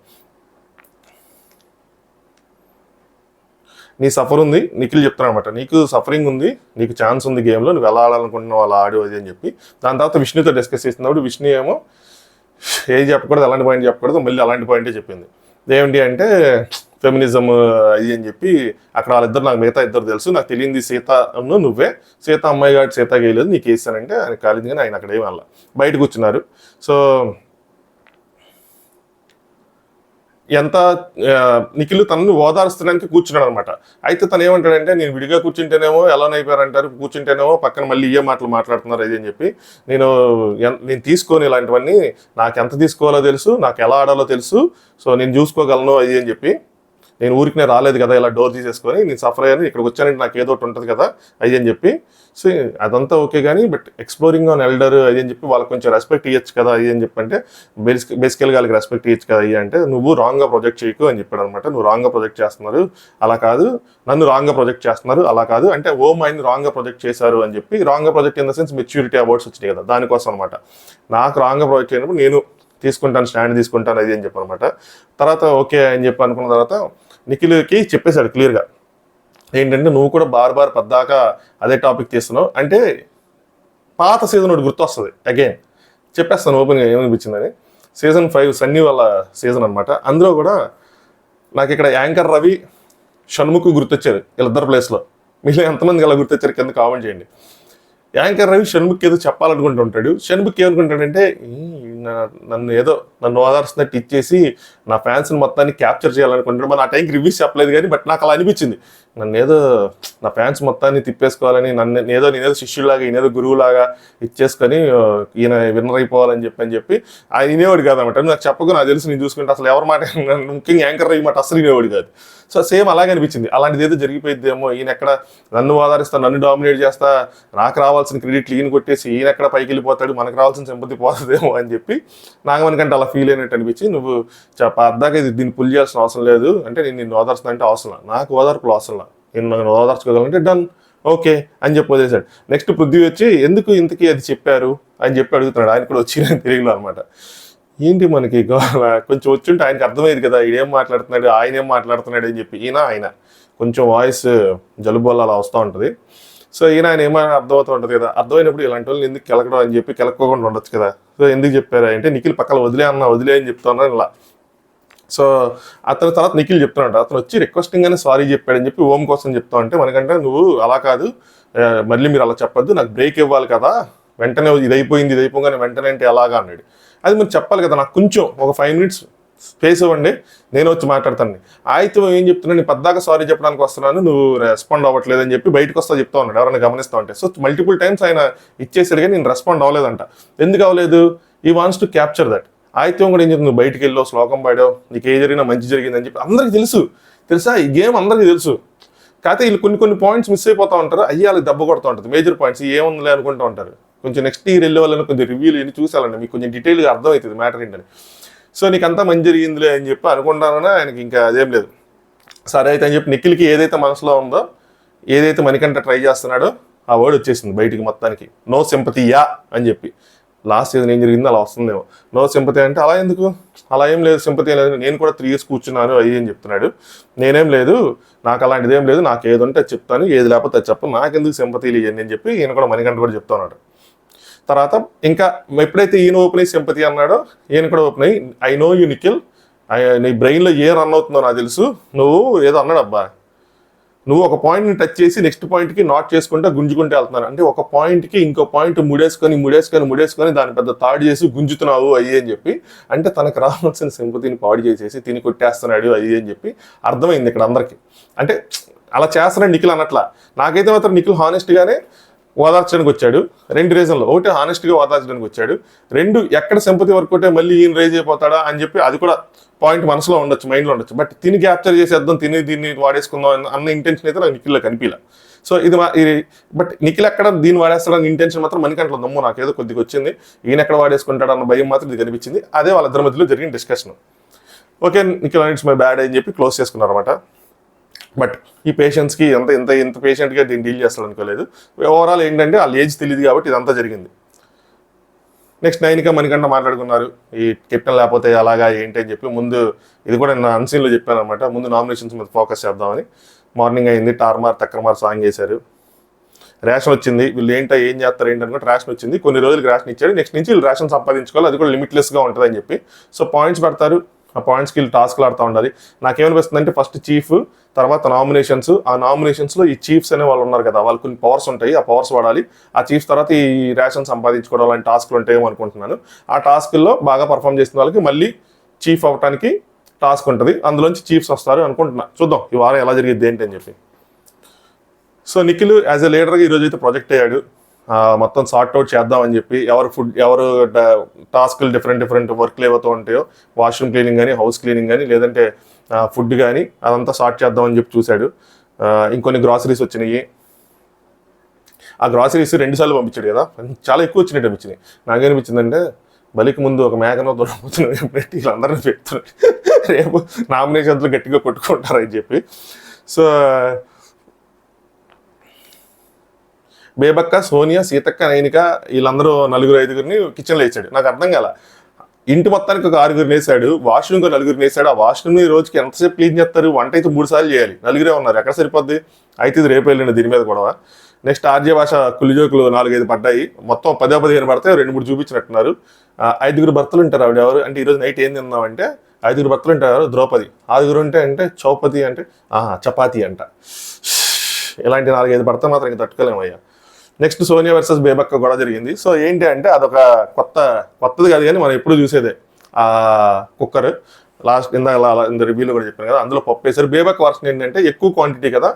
నీ సఫర్ ఉంది, నిఖిల్ చెప్తాను అనమాట, నీకు సఫరింగ్ ఉంది, నీకు ఛాన్స్ ఉంది గేమ్లో, నువ్వు ఎలా ఆడాలనుకుంటున్నావు అలా ఆడు అది అని చెప్పి. దాని తర్వాత విష్ణుతో డిస్కస్ చేసినప్పుడు విష్ణు ఏమో ఏది చెప్పకూడదు, అలాంటి పాయింట్ చెప్పకూడదు, మళ్ళీ అలాంటి పాయింటే చెప్పింది. ఏమిటి అంటే ఫెమినిజం అది అని చెప్పి అక్కడ వాళ్ళిద్దరు, నాకు మిగతా ఇద్దరు తెలుసు, నాకు తెలియంది సీతను నువ్వే, సీత అమ్మాయి కాబట్టి సీత గేయలేదు, నీకు వేస్తానంటే ఆయన కాలేదు. కానీ ఆయన అక్కడ ఏమి వెళ్ళ, బయట కూర్చున్నారు. సో ఎంత నిఖిల్ తనను ఓదార్చడానికి కూర్చున్నాడు అనమాట. అయితే తను ఏమంటాడంటే, నేను విడిగా కూర్చుంటేనేమో ఎలా అయిపోయారంటారు, కూర్చుంటేనేమో పక్కన మళ్ళీ ఏ మాటలు మాట్లాడుతున్నారు అది అని చెప్పి, నేను తీసుకొని ఇలాంటివన్నీ నాకు ఎంత తీసుకోవాలో తెలుసు, నాకు ఎలా ఆడాలో తెలుసు, సో నేను చూసుకోగలను అది అని చెప్పి, నేను ఊరికి రాలేదు కదా ఇలా డోర్ తీసేసుకొని, నేను సఫర్ అయ్యాను, ఇక్కడికి వచ్చానంటే నాకు ఏదో ఒకటి ఉంటుంది కదా అది అని చెప్పి. సో అదంతా ఓకే కానీ బట్ ఎక్స్ప్లోరింగ్ ఆన్ ఎల్డర్ అది అని చెప్పి వాళ్ళకి కొంచెం రెస్పెక్ట్ ఇవ్వచ్చు కదా అది అని చెప్పి, అంటే బేసికల్గా వాళ్ళకి రెస్పెక్ట్ ఇవ్వచ్చు కదా అయ్యి అంటే, నువ్వు రాంగ్గా ప్రొజెక్ట్ చేయకు అని చెప్పాడు అనమాట. నువ్వు రాంగ్గా ప్రొజెక్ట్ చేస్తున్నారు, అలా కాదు, నన్ను రాంగ్గా ప్రొజెక్ట్ చేస్తున్నారు, అలా కాదు అంటే ఆయన రాంగ్గా ప్రొజెక్ట్ చేశారు అని చెప్పి, రాంగ్గా project in the sense maturity awards వచ్చినాయి కదా, దానికోసం అనమాట. నాకు రాంగ్గా ప్రొజెక్ట్ చేయనప్పుడు నేను తీసుకుంటాను, స్టాండ్ తీసుకుంటాను అది అని చెప్పి అనమాట. తర్వాత ఓకే అని చెప్పి అనుకున్న తర్వాత నిఖిల్కి చెప్పేశాడు క్లియర్గా, ఏంటంటే నువ్వు కూడా బార్ పద్దాకా అదే టాపిక్ తీస్తున్నావు అంటే పాత సీజన్ ఒకటి గుర్తొస్తుంది. అగైన్ చెప్పేస్తాను ఓపెన్గా ఏమనిపించిందని. సీజన్ 5 సన్నీ వాళ్ళ సీజన్ అనమాట. అందులో కూడా నాకు ఇక్కడ యాంకర్ రవి, షణ్ముఖ్ గుర్తొచ్చారు వీళ్ళిద్దరు ప్లేస్లో. మీరు ఎంతమందికి అలా గుర్తొచ్చారు కింద కామెంట్ చేయండి. యాంకర్ రవి షణ్ముఖ్ ఏదో చెప్పాలనుకుంటూ ఉంటాడు. షణ్ముఖ్ ఏమనుకుంటాడంటే, నన్ను ఓదార్చినట్టు ఇచ్చేసి నా ఫ్యాన్స్ని మొత్తాన్ని క్యాప్చర్ చేయాలనుకుంటాడు. మరి ఆ టైంకి రివ్యూస్ చెప్పలేదు కానీ బట్ నాకు అలా అనిపించింది, నా ఫ్యాన్స్ మొత్తాన్ని తిప్పేసుకోవాలని, నేనేదో శిష్యులాగా, ఈయనేదో గురువులాగా ఇచ్చేసుకొని ఈయన విన్నర్ అయిపోవాలని చెప్పి ఆయన వినేవాడు కాదన్నమాట. నాకు చెప్పకు, నాకు తెలుసు, నేను చూసుకుంటే అసలు ఎవరి మాట, ముఖ్యంగా యాంకర్ రవి మాట అసలు వినేవాడు కాదు. సో సేమ్ అలాగే అనిపించింది, అలాంటిది ఏదో జరిగిపోయిద్దేమో, ఈయన ఎక్కడ నన్ను ఆదరిస్తా, నన్ను డామినేట్ చేస్తా, నాకు రావాల్సిన క్రెడిట్లు ఈయన కొట్టేసి ఈయన ఎక్కడ పైకి వెళ్ళిపోతాడు, మనకు రావాల్సిన సింపతి పోతుందేమో అని చెప్పి నాకు మనకంటే అలా ఫీల్ అయినట్టు అనిపించి, నువ్వు అద్దాక దీన్ని పుల్ చేయాల్సిన అవసరం లేదు అంటే, నేను నిన్ను ఓదార్చున్నా అంటే అవసరం, నాకు ఓదార్పులు అవసరం, నేను నన్ను ఓదార్చుకోగలంటే డన్ ఓకే అని చెప్పి వదిలేశాడు. నెక్స్ట్ పృథ్వీ వచ్చి ఎందుకు ఇంతకీ అది చెప్పారు అని చెప్పి అడుగుతున్నాడు. ఆయన కూడా వచ్చి తెలుగులో అనమాట. ఏంటి మనకి కొంచెం వచ్చుంటే ఆయనకి అర్థమయ్యేది కదా, ఈయనేం మాట్లాడుతున్నాడు, ఆయన ఏం మాట్లాడుతున్నాడు అని చెప్పి. ఆయన కొంచెం వాయిస్ జలుబు వల్ల అలా వస్తూ ఉంటుంది. సో ఆయన ఏమైనా అర్థమవుతూ ఉంటుంది కదా, అర్థమైనప్పుడు ఇలాంటి వాళ్ళు ఎందుకు కెలకడం అని చెప్పి కెలక్కోకుండా ఉండొచ్చు కదా. సో ఎందుకు చెప్పారు అంటే, నిఖిల్ పక్కన వదిలే అని చెప్తున్నారు ఇలా. సో అతని తర్వాత నిఖిల్ చెప్తున్నాడు, అతను వచ్చి రిక్వెస్టింగ్ గానే సారీ చెప్పాడని చెప్పి ఓం కోసం చెప్తావు అంటే, మనకంటే నువ్వు అలా కాదు, మళ్ళీ మీరు అలా చెప్పొద్దు, నాకు బ్రేక్ ఇవ్వాలి కదా, వెంటనే ఇది అయిపోగానే వెంటనే అంటే ఎలాగా అన్నాడు. అది మీరు చెప్పాలి కదా, నాకు కొంచెం ఒక 5 minutes స్పేస్ ఇవ్వండి, నేను వచ్చి మాట్లాడతాను. అయితే ఏం చెప్తున్నాను, నేను పద్దాక సారీ చెప్పడానికి వస్తున్నాను, నువ్వు రెస్పాండ్ అవ్వట్లేదు అని చెప్పి బయటకు వస్తా చెప్తా ఉన్నాడు, ఎవరైనా గమనిస్తూ ఉంటే. సో మల్టిపుల్ టైమ్స్ ఆయన ఇచ్చేసాడు కానీ నేను రెస్పాండ్ అవ్వలేదంట. ఎందుకు అవ్వలేదు? ఈ వాంట్స్ టు క్యాప్చర్ దట్. అయితే కూడా ఏం చెప్తుంది, నువ్వు బయటికి వెళ్ళావు, శ్లోకం పాడావు, నీకు ఏ జరిగినా మంచి జరిగిందని చెప్పి అందరికీ తెలుసా, ఈ గేమ్ అందరికీ తెలుసు. కాకపోతే వీళ్ళు కొన్ని పాయింట్స్ మిస్ అయిపోతూ ఉంటారు, అయ్యి వాళ్ళకి దెబ్బ కొడుతూ ఉంటుంది, మేజర్ పాయింట్స్ ఏముందిలే అనుకుంటూ ఉంటారు. కొంచెం నెక్స్ట్ ఇయర్ వెళ్ళే వాళ్ళని కొంచెం రివ్యూలు ఎన్ని చూసాలండి, మీకు కొంచెం డీటెయిల్గా అర్థమవుతుంది మ్యాటర్ ఏంటని. సో నీకు అంతా మంచి జరిగిందిలే అని చెప్పి అనుకుంటానని ఆయనకి ఇంకా అదేం లేదు. సరే అయితే అని చెప్పి నిఖిల్కి ఏదైతే మనసులో ఉందో, ఏదైతే మణికంఠ ట్రై చేస్తున్నాడో ఆ వర్డ్ వచ్చేసింది బయటికి మొత్తానికి, నో సింపతియా అని చెప్పి. లాస్ట్ సీజన్ ఏం జరిగిందో అలా వస్తుందేమో. నో సింపతి అంటే అలా ఎందుకు, అలా ఏం లేదు, సింపతి ఏం లేదు, నేను కూడా 3 years కూర్చున్నాను అయ్యి అని చెప్తున్నాడు. నేనేం లేదు, నాకు అలాంటిది ఏం లేదు, నాకు ఏది ఉంటే అది చెప్తాను, ఏది లేకపోతే అది చెప్పను, నాకెందుకు సింపతిలు ఇవన్నీ అని చెప్పి ఈయన కూడా మణికంఠ కూడా చెప్తున్నాడు. తర్వాత ఇంకా ఎప్పుడైతే ఈయన ఓపెన్ అయ్యి సింపతి అన్నాడో, ఈయన కూడా ఓపెన్ అయ్యి ఐ నో యూ నిఖిల్, నీ బ్రెయిన్లో ఏ రన్ అవుతుందో నాకు తెలుసు, నువ్వు ఏదో అన్నాడు అబ్బా, నువ్వు ఒక పాయింట్ని టచ్ చేసి నెక్స్ట్ పాయింట్కి నాట్ చేసుకుంటే గుంజుకుంటే వెళ్తున్నాను అంటే, ఒక పాయింట్కి ఇంకో పాయింట్ ముడేసుకొని దాని పెద్ద తాడు చేసి గుంజుతున్నావు అయ్యి అని చెప్పి, అంటే తనకు రావాల్సిన సింపతిని పాడు చేసేసి తిని కొట్టేస్తున్నాడు అయ్యి అని చెప్పి అర్థమైంది ఇక్కడ అందరికీ. అంటే అలా చేస్తున్నాడు నిఖిల్ అన్నట్లా. నాకైతే మాత్రం నిఖిల్ హానెస్ట్గానే ఓదార్చడానికి వచ్చాడు. 2 రీజన్లు, ఒకటి హానెస్ట్గా ఓదార్చడానికి వచ్చాడు, 2 ఎక్కడ సింపతి వర్క్ ఉంటే మళ్ళీ ఈయన రేజ్ అయిపోతాడా అని చెప్పి అది కూడా పాయింట్ మనసులో ఉండొచ్చు, మైండ్లో ఉండొచ్చు. బట్ తిని క్యాప్చర్ చేసేద్దాం, దీన్ని వాడేసుకుందాం అన్న ఇంటెన్షన్ అయితే నాకు నిఖిల్లో కనిపించలే. సో ఇది బట్ నిఖిల్ ఎక్కడ దీన్ని వాడేస్తాడన్న ఇంటెన్షన్ మాత్రం మణికంఠలో దమ్ము నాకేదో కొద్దిగా వచ్చింది, ఈయన ఎక్కడ వాడేసుకుంటాడు అన్న భయం మాత్రం ఇది కనిపించింది. అదే వాళ్ళిద్దరి మధ్యలో జరిగిన discussion. Okay Nikhil it's my bad అని చెప్పి క్లోజ్ చేసుకున్నారు అనమాట. బట్ ఈ పేషెంట్స్కి ఎంత పేషెంట్గా దీన్ని డీల్ చేస్తాడు అనుకోలేదు. ఓవరాల్ ఏంటంటే వాళ్ళ ఏజ్ తెలియదు కాబట్టి ఇదంతా జరిగింది. నెక్స్ట్ 9గా మణికంఠ మాట్లాడుకున్నారు, ఈ కెప్టెన్ లేకపోతే అలాగా ఏంటి అని చెప్పి. ముందు ఇది కూడా నేను అన్సీన్లో చెప్పాను అనమాట, ముందు నామినేషన్స్ మీద ఫోకస్ చేద్దామని. మార్నింగ్ అయింది, టార్మార్ తక్రమార్ సాంగ్ చేశారు. రేషన్ వచ్చింది, వీళ్ళు ఏం చేస్తారు ఏంటి అనుకుంటే రేషన్ వచ్చింది, కొన్ని రోజులకి రేషన్ ఇచ్చాడు, నెక్స్ట్ నుంచి వీళ్ళు రేషన్ సంపాదించుకోవాలి, అది కూడా లిమిట్లెస్గా ఉంటుంది అని చెప్పి. సో పాయింట్స్ పెడతారు, ఆ పాయింట్స్కి వీళ్ళు టాస్క్లు ఆడుతూ ఉండాలి. నాకేమనిపిస్తుంది అంటే ఫస్ట్ చీఫ్, తర్వాత నామినేషన్స్. ఆ నామినేషన్స్లో ఈ చీఫ్స్ అనే వాళ్ళు ఉన్నారు కదా, వాళ్ళు కొన్ని పవర్స్ ఉంటాయి, ఆ పవర్స్ వాడాలి. ఆ చీఫ్స్ తర్వాత ఈ రేషన్ సంపాదించుకోవడం లాంటి టాస్క్లు ఉంటాయేమో అనుకుంటున్నాను. ఆ టాస్క్ల్లో బాగా పర్ఫామ్ చేసిన వాళ్ళకి మళ్ళీ చీఫ్ అవ్వడానికి టాస్క్ ఉంటుంది, అందులోంచి చీఫ్స్ వస్తారు అనుకుంటున్నా. చూద్దాం ఈ వారం ఎలా జరిగింది ఏంటి అని చెప్పి. సో నిఖిల్ యాజ్ ఎ లీడర్గా ఈరోజు అయితే ప్రొజెక్ట్ అయ్యాడు, మొత్తం సార్ట్ అవుట్ చేద్దామని చెప్పి. ఎవరు టాస్క్లు డిఫరెంట్ వర్క్లు ఏవైతే ఉంటాయో, వాష్రూమ్ క్లీనింగ్ కానీ, హౌస్ క్లీనింగ్ కానీ, లేదంటే ఫుడ్ కానీ, అదంతా సార్ట్ చేద్దామని చెప్పి చూశాడు. ఇంకొన్ని గ్రాసరీస్ వచ్చినాయి, ఆ గ్రాసరీస్ 2 సార్లు పంపించాడు కదా, చాలా ఎక్కువ వచ్చినట్టు అనిపించినాయి. నాకేమనిపించిందంటే బలికి ముందు ఒక మేకనో దొరకబోతున్నాడు పెట్టి వీళ్ళందరినీ పెడుతున్నాడు, రేపు నామినేషన్లు గట్టిగా కొట్టుకుంటారని చెప్పి. సో బేబక్క, సోనియా, సీతక్క, నైనిక వీళ్ళందరూ 4-5 కిచెన్లో వేసాడు. నాకు అర్థం కాల, ఇంటి మొత్తానికి ఒక 6 వేసాడు, వాష్రూమ్కి 4 వేసాడు. ఆ వాష్రూమ్ని రోజుకి ఎంతసేపు క్లీన్ చేస్తారు? వంట అయితే 3 సార్లు చేయాలి, 4 ఉన్నారు, ఎక్కడ సరిపోద్ది? అయితే ఇది రేపు వెళ్ళండి దీని మీద గొడవ. నెక్స్ట్ ఆర్జే భాష కులిజోకులు 4-5 పడ్డాయి, మొత్తం 10-15 పడతాయి, 2-3 చూపించినట్టున్నారు. 5 భర్తలు ఉంటారు. ఆవిడ ఎవరు అంటే ఈరోజు నైట్ ఏం తిందామంటే 5 భర్తలు ఉంటారు. ద్రౌపది. 6 అంటే చౌపతి అంటే చపాతి అంట. ఇలాంటి 4-5 భర్తలు మాత్రం ఇంకా తట్టుకోలేమయ్యా. నెక్స్ట్ సోనియా వర్సెస్ బేబక్క కూడా జరిగింది. సో ఏంటి అంటే అదొక కొత్తది కాదు, కానీ మనం ఎప్పుడు చూసేదే. ఆ కుక్కర్ లాస్ట్ ఇంత రివ్యూలో కూడా చెప్పాను కదా, అందులో పప్పు వేసారు. బేబక్ వర్షన్ ఏంటంటే ఎక్కువ క్వాంటిటీ కదా,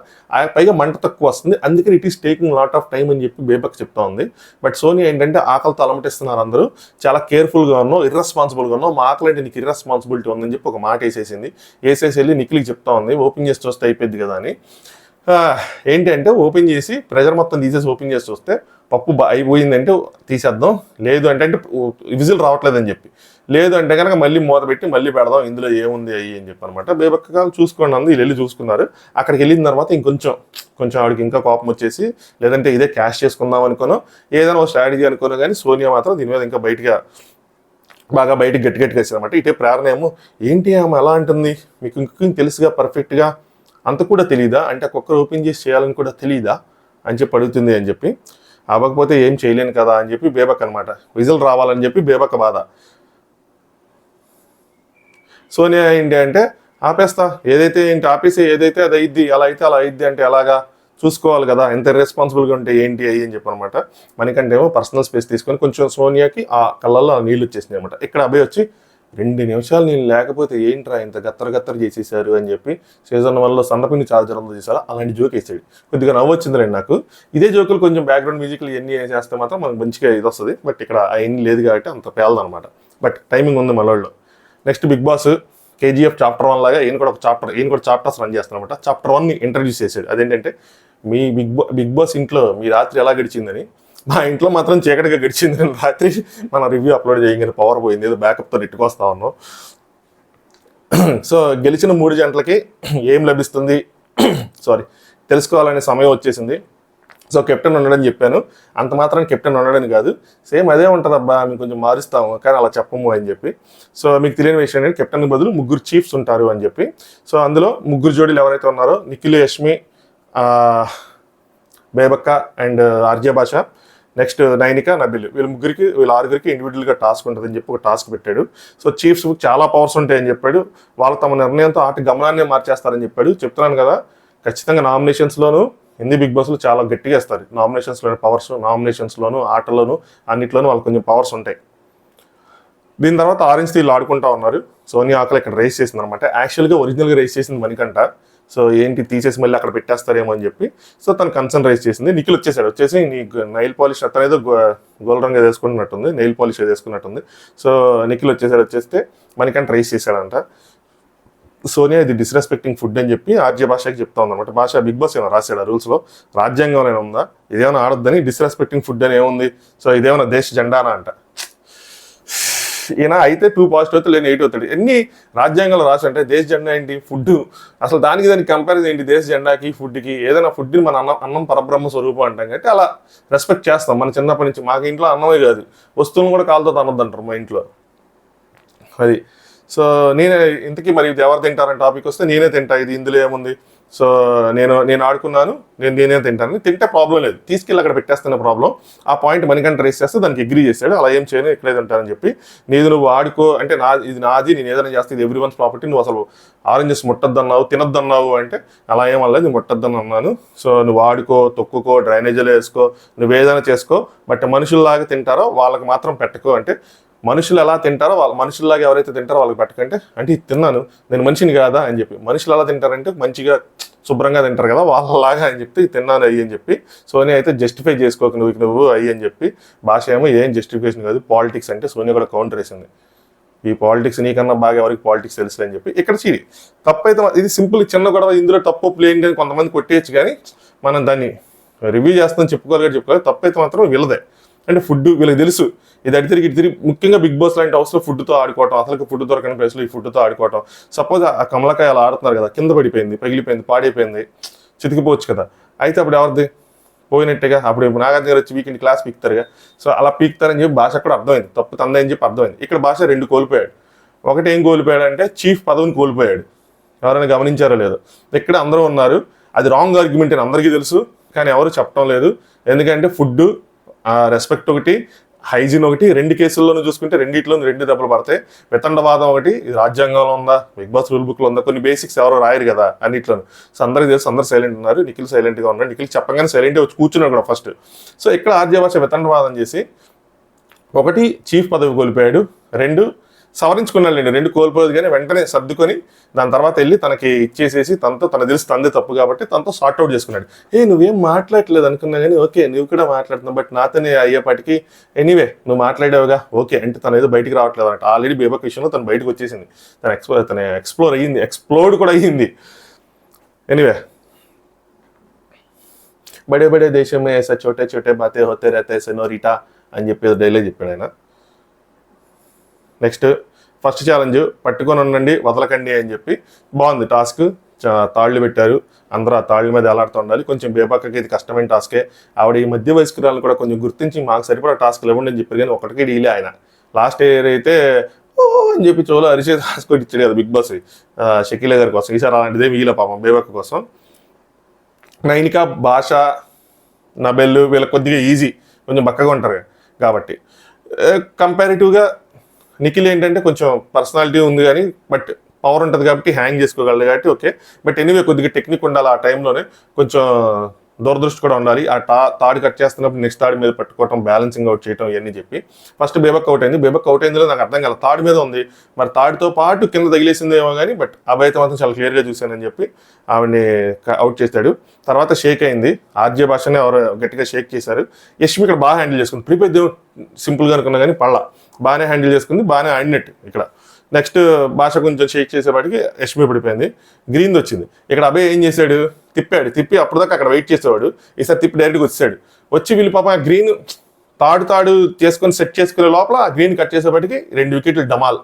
పైగా మంట తక్కువ వస్తుంది, అందుకని it is taking lot of time అని చెప్పి బేబక్ చెప్తా ఉంది. బట్ సోనియా ఏంటంటే ఆకలితో అలమటిస్తున్నారు అందరూ, చాలా కేర్ఫుల్గా ఉన్నావు, ఇర్రెస్పాన్సిబుల్గా ఉన్నావు, మా ఆకలి అంటే నీకు ఇర్రెస్పాన్సిబిలిటీ ఉందని చెప్పి ఒక మాట వేసేసి వెళ్ళి నిఖిల్కి చెప్తా ఉంది, ఓపెన్ చేసి చూస్తే అయిపోద్ది కదా అని. ఏంటి అంటే ఓపెన్ చేసి ప్రెజర్ మొత్తం తీసేసి ఓపెన్ చేసి చూస్తే పప్పు అయిపోయిందంటే తీసేద్దాం, లేదు అంటే విజిల్ రావట్లేదని చెప్పి, లేదు అంటే కనుక మళ్ళీ మూత పెట్టి మళ్ళీ పెడదాం, ఇందులో ఏముంది అయ్యి అని చెప్పి అనమాట. బేబక్క చూసుకోండి అంది, వీళ్ళు వెళ్ళి చూసుకున్నారు. అక్కడికి వెళ్ళిన తర్వాత ఇంకొంచెం ఆవిడకి ఇంకా కోపం వచ్చేసి, లేదంటే ఇదే క్యాష్ చేసుకుందాం అనుకోను, ఏదైనా ఒక స్ట్రాటజీ అనుకోను, కానీ సోనియా మాత్రం దీని మీద ఇంకా బయటికి గట్టిగా వేసింది అనమాట. ఇటే ప్రేరణ ఏమో, ఏంటి ఆమె ఎలా అంటుంది, మీకు ఇంకొక తెలుసుగా పర్ఫెక్ట్గా, అంత కూడా తెలీదా అంటే కుక్కర్ ఓపెన్ చేసి చేయాలని కూడా తెలీదా అని చెప్పి అడుగుతుంది అని చెప్పి. అవ్వకపోతే ఏం చేయలేను కదా అని చెప్పి బేబక్ అనమాట, విజిల్ రావాలని చెప్పి బేబక్ బాధ. సోనియా ఏంటి అంటే ఆపేస్తా, ఏదైతే ఏంటి ఆపేసి, ఏదైతే అది అలా అయితే అలా అయిద్ది అంటే ఎలాగా, చూసుకోవాలి కదా, ఎంత రెస్పాన్సిబుల్గా ఉంటే ఏంటి అయ్యి అని చెప్పి అనమాట. మనకంటే ఏమో పర్సనల్ స్పేస్ తీసుకొని కొంచెం సోనియాకి ఆ కళ్ళల్లో నీళ్ళు వచ్చేసినాయి అనమాట. ఇక్కడ అబ్బాయి వచ్చి 2 నిమిషాలు నేను లేకపోతే ఏంట్రా ఇంత గత్తర చేసేసారు అని చెప్పి సీజన్ 1లో సన్నపిన్ని చార్జర్లో చేశారా అలాంటి జోక్ వేసాడు. కొద్దిగా నవ్వు వచ్చిందిలేండి నాకు. ఇదే జోకులు కొంచెం బ్యాక్గ్రౌండ్ మ్యూజిక్లు ఎన్ని చేస్తే మాత్రం మనకు మంచిగా ఇది వస్తుంది. బట్ ఇక్కడ అవన్నీ లేదు కాబట్టి అంత పేలదనమాట. బట్ టైమింగ్ ఉంది మనోళ్ళు. Next Bigg Boss KGF chapter 1 లాగా ఈయన కూడా చాప్టర్స్ రన్ చేస్తారనమాట. చాప్టర్ 1ని ఇంట్రడ్యూస్ చేశాడు. అదేంటంటే మీ బిగ్ బాస్ ఇంట్లో మీ రాత్రి ఎలా గడిచిందని. మా ఇంట్లో మాత్రం చీకటిగా గడిచింది, రాత్రి మన రివ్యూ అప్లోడ్ చేయగానే పవర్ పోయింది, ఏదో బ్యాకప్తో నెట్టుకొస్తా ఉన్నాం. సో గెలిచిన 3 జంటలకి ఏం లభిస్తుంది తెలుసుకోవాలనే సమయం వచ్చేసింది. సో కెప్టెన్ ఉండడని చెప్పాను, అంత మాత్రం కెప్టెన్ ఉండడని కాదు, సేమ్ అదే ఉంటుంది అబ్బా, మేము కొంచెం మారుస్తాము కానీ అలా చెప్పము అని చెప్పి. సో మీకు తెలియని విషయం ఏంటంటే కెప్టెన్ బదులు 3 చీఫ్స్ ఉంటారు అని చెప్పి. సో అందులో 3 జోడీలు ఎవరైతే ఉన్నారో నిఖిల్, యష్మి, బేబక్క అండ్ ఆర్జే భాష, నెక్స్ట్ నైనిక, నబిల్, వీళ్ళ 6 ఇండివిజువల్గా టాస్క్ ఉంటుందని చెప్పి ఒక టాస్క్ పెట్టాడు. సో చీఫ్స్ చాలా పవర్స్ ఉంటాయని చెప్పాడు, వాళ్ళు తమ నిర్ణయంతో ఆట గమనాన్ని మార్చేస్తారని చెప్పాడు. చెప్తున్నాను కదా, ఖచ్చితంగా నామినేషన్స్లోనూ హిందీ బిగ్ బాస్లో చాలా గట్టిగా ఇస్తారు. నామినేషన్స్లోని పవర్స్, నామినేషన్స్లోను ఆటలోను అన్నిట్లోనూ వాళ్ళు కొంచెం పవర్స్ ఉంటాయి. దీని తర్వాత ఆరెంజ్ తీళ్ళు ఆడుకుంటా ఉన్నారు. సోనియా ఆకలి ఇక్కడ రేస్ చేసింది అనమాట. యాక్చువల్గా ఒరిజినల్గా రేస్ చేసింది మణికంఠ. సో ఏంటి తీసేసి మళ్ళీ అక్కడ పెట్టేస్తారేమో అని చెప్పి సో తను కన్సర్న్ రైజ్ చేసింది. నిఖిల్ వచ్చేసి నీ నైల్ పాలిష్ అతనేదో గోల్డ్ రంగు వేసుకున్నట్టుంది, నెయిల్ పాలిష్ వేసుకున్నట్టుంది. సో నిఖిల్ వచ్చేస్తే మణికంఠ రైజ్ చేశాడంట. సోనియా ఇది డిస్రెస్పెక్టింగ్ ఫుడ్ అని చెప్పి ఆర్జే భాషకి చెప్తా ఉందన్నమాట. భాష బిగ్ బాస్ ఏమైనా రాశాడు రూల్స్లో, రాజ్యాంగంలో ఉందా ఇదేమైనా ఆడొద్దని, డిస్రెస్పెక్టింగ్ ఫుడ్ అని ఏముంది, సో ఇదేమైనా దేశ జెండానా అంట. ఈయన అయితే 2 పాజిటివ్ అవుతాడు, లేని 8 అవుతాడు. ఎన్ని రాజ్యాంగాలు రాసి అంటే దేశ జెండా ఏంటి, ఫుడ్ అసలు దానికి కంపారిజన్ ఏంటి, దేశ జెండాకి ఫుడ్కి. ఏదైనా ఫుడ్ని మన అన్నం పరబ్రహ్మ స్వరూపం అంటాం కాబట్టి అలా రెస్పెక్ట్ చేస్తాం. మన చిన్నప్పటి నుంచి మాకు ఇంట్లో అన్నమే కాదు, వస్తువులను కూడా కాలుతో తనొద్దంటారు మా ఇంట్లో. అది సో నేనే ఇంతకీ మరి ఇది ఎవరు తింటారని టాపిక్ వస్తే నేనే తింటా, ఇది ఇందులో ఏముంది, సో నేను ఆడుకున్నాను, నేనే తింటాను, తింటే ప్రాబ్లం లేదు, తీసుకెళ్ళి అక్కడ పెట్టేస్తున్న ప్రాబ్లం. ఆ పాయింట్ మణికంఠ రేస్ చేస్తే దానికి అగ్రీ చేశాడు, అలా ఏం చేయను, ఇక్కడే తింటానని చెప్పి. నువ్వు ఆడుకో అంటే ఇది నాది, నేను ఏదైనా చేస్తే ఇది ఎవ్రీ వన్స్ ప్రాపర్టీ, నువ్వు అసలు ఆరెంజెస్ ముట్టద్దన్నావు, తినద్దన్నావు అంటే అలా ఏమనలేదు, నేను ముట్టద్దని అన్నాను. సో నువ్వు ఆడుకో, తొక్కుకో, డ్రైనేజీలో వేసుకో, నువ్వు ఏదైనా చేసుకో, బట్ మనుషుల్లాగా తింటారో వాళ్ళకి మాత్రం పెట్టుకో అంటే. మనుషులు ఎలా తింటారో మనుషుల్లాగా ఎవరైతే తింటారో వాళ్ళకి పెట్టకంటే, అంటే ఇది తిన్నాను నేను మనిషిని కాదా అని చెప్పి. మనుషులు ఎలా తింటారంటే మంచిగా శుభ్రంగా తింటారు కదా వాళ్ళలాగా అని చెప్పి తిన్నాను అయ్యి అని చెప్పి. సోనియా అయితే జస్టిఫై చేసుకోక నువ్వు అయ్యి అని చెప్పి. భాష ఏమో ఏం జస్టిఫికేషన్ కాదు, పాలిటిక్స్ అంటే సోనియా కూడా కౌంటర్ వేసింది, ఈ పాలిటిక్స్ నీకన్నా బాగా ఎవరికి పాలిటిక్స్ తెలుసు అని చెప్పి. ఇక్కడ చీరి తప్పు అయితే ఇది సింపుల్ చిన్న గొడవ, ఇందులో తప్పు ప్లేన్ అని కొంతమంది కొట్టేయచ్చు, కానీ మనం దాన్ని రివ్యూ చేస్తాం చెప్పుకోవాలి. తప్పు అయితే మాత్రం వీళ్ళదే. అంటే ఫుడ్ వీళ్ళకి తెలుసు, ఇది అడి తిరిగి ఇటు తిరిగి, ముఖ్యంగా బిగ్ బాస్ లాంటి హౌస్లో ఫుడ్తో ఆడుకోవటం, అసలు ఫుడ్ దొరకని ప్లేస్లో ఈ ఫుడ్తో ఆడుకోవటం. సపోజ్ ఆ కమలకాయ అలా ఆడుతున్నారు కదా, కింద పడిపోయింది, పగిలిపోయింది, పాడైపోయింది, చితికిపోవచ్చు కదా, అయితే అప్పుడు ఎవరిది పోయినట్టుగా. అప్పుడు నాగార్జున గారు వచ్చి వీకెండ్ క్లాస్ పీకుతారుగా, సో అలా పీకుతారని చెప్పి భాష కూడా అర్థమైంది, తప్పు తందని చెప్పి అర్థమైంది. ఇక్కడ భాష 2 కోల్పోయాడు. ఒకటి ఏం కోల్పోయాడు అంటే చీఫ్ పదవిని కోల్పోయాడు. ఎవరైనా గమనించారో లేదో, ఇక్కడ అందరూ ఉన్నారు, అది రాంగ్ ఆర్గ్యుమెంట్ అని అందరికీ తెలుసు, కానీ ఎవరు చెప్పడం లేదు. ఎందుకంటే ఫుడ్ రెస్పెక్ట్ ఒకటి, హైజీన్ ఒకటి, 2 కేసుల్లోనూ చూసుకుంటే రెండిట్లో 2 దెబ్బలు పడతాయి. వితండవాదం ఒకటి, ఇది రాజ్యాంగంలో ఉందా, బిగ్ బాస్ రూల్ బుక్లో ఉందా, కొన్ని బేసిక్స్ ఎవరో రాయరు కదా అన్నిట్లోనూ. సో అందరికీ తెలుసు, అందరూ సైలెంట్ ఉన్నారు, నిఖిల్ సైలెంట్గా ఉన్నాడు. నిఖిల్ చెప్పగానే సైలెంట్గా వచ్చి కూర్చున్నాడు కూడా ఫస్ట్. సో ఇక్కడ ఆర్జే భాష వితండవాదం చేసి, ఒకటి చీఫ్ పదవి కోల్పోయాడు, 2 సవరించుకున్నాడు, 2 కోల్పోలేదు, కానీ వెంటనే సర్దుకొని దాని తర్వాత వెళ్ళి తనకి ఇచ్చేసేసి తనకు తెలిసి తందే తప్పు కాబట్టి తనతో సార్ట్అవుట్ చేసుకున్నాడు. నువ్వేం మాట్లాడలేదు అనుకున్నా కానీ ఓకే నువ్వు కూడా మాట్లాడుతున్నావు, బట్ నాతోనే అయ్యేపాటికి ఎనీవే నువ్వు మాట్లాడావుగా ఓకే అంటే తను ఏదో బయటికి రావట్లేదు అంటే. ఆల్రెడీ బేబక్ విషయంలో తను బయటకు వచ్చేసింది, తను ఎక్స్ప్లోడ్ కూడా అయ్యింది. ఎనీవే బడే బడే దేశమే ऐसा छोटे छोटे बातें होते रहते हैं सेनोरिटा అని చెప్పి డైలాగ్ చెప్పాడు ఆయన. నెక్స్ట్ ఫస్ట్ ఛాలెంజ్ పట్టుకొని ఉండండి వదలకండి అని చెప్పి. బాగుంది టాస్క్, తాళ్ళు పెట్టారు, అందరూ ఆ తాళ్ళ మీద ఎలాడుతూ ఉండాలి. కొంచెం బేబాకకి ఇది కష్టమైన టాస్కే. ఆవిడ ఈ మధ్య వయస్కురాలను కూడా కొంచెం గుర్తించి మాకు సరిపడా టాస్క్లు ఇవ్వండి అని చెప్పారు, కానీ ఒకటికి డీలే ఆయన. లాస్ట్ ఇయర్ అయితే ఓ అని చెప్పి చోలో అరిచే టాస్క్ ఇచ్చాడు కదా బిగ్ బాస్ షకీలా గారి కోసం. ఈసారి అలాంటిదే వీళ్ళ పాపం బేబాక కోసం. నైనికా, భాష, నబెల్ వీళ్ళకి కొద్దిగా ఈజీ, కొంచెం బక్కగా ఉంటారు కాబట్టి. కంపారిటివ్గా నిఖిల్ ఏంటంటే కొంచెం పర్సనాలిటీ ఉంది కానీ బట్ పవర్ ఉంటుంది కాబట్టి హ్యాంగ్ చేసుకోగలదు కాబట్టి ఓకే. బట్ ఎనీవే కొద్దిగా టెక్నిక్ ఉండాలి ఆ టైంలోనే, కొంచెం దూరదృష్టి కూడా ఉండాలి. ఆ తాడు కట్ చేస్తున్నప్పుడు నెక్స్ట్ తాడు మీద పట్టుకోవటం, బ్యాలెన్సింగ్ అవుట్ చేయడం ఇవన్నీ చెప్పి. ఫస్ట్ బేబక్ అవుట్ అయింది, బేబక్ అవుట్ అయిందిలో నాకు అర్థం కాదు, తాడు మీద ఉంది మరి తాడుతో పాటు కింద తగిలేసిందేమో కానీ, బట్ అభయత మాత్రం చాలా క్లియర్గా చూశానని చెప్పి ఆవిడని అవుట్ చేశాడు. తర్వాత షేక్ అయింది, ఆర్జే భాషనే ఎవరు గట్టిగా షేక్ చేశారు. యష్మి ఇక్కడ బాగా హ్యాండిల్ చేసుకుంది, ప్రీపేర్ సింపుల్గా అనుకున్నా కానీ పళ్ళ బాగానే హ్యాండిల్ చేసుకుంది, బాగానే ఆడినట్టు ఇక్కడ. నెక్స్ట్ భాష కొంచెం షేక్ చేసేవాడికి యష్మి పడిపోయింది, గ్రీన్ వచ్చింది. ఇక్కడ అభయ్ ఏం చేశాడు, తిప్పి అప్పటిదాకా అక్కడ వెయిట్ చేసేవాడు, ఈసారి తిప్పి డైరెక్ట్గా వచ్చాడు. వచ్చి వీళ్ళు పాప గ్రీన్ తాడు చేసుకొని సెట్ చేసుకునే లోపల ఆ గ్రీన్ కట్ చేసేపటికి 2 వికెట్లు డమాల్.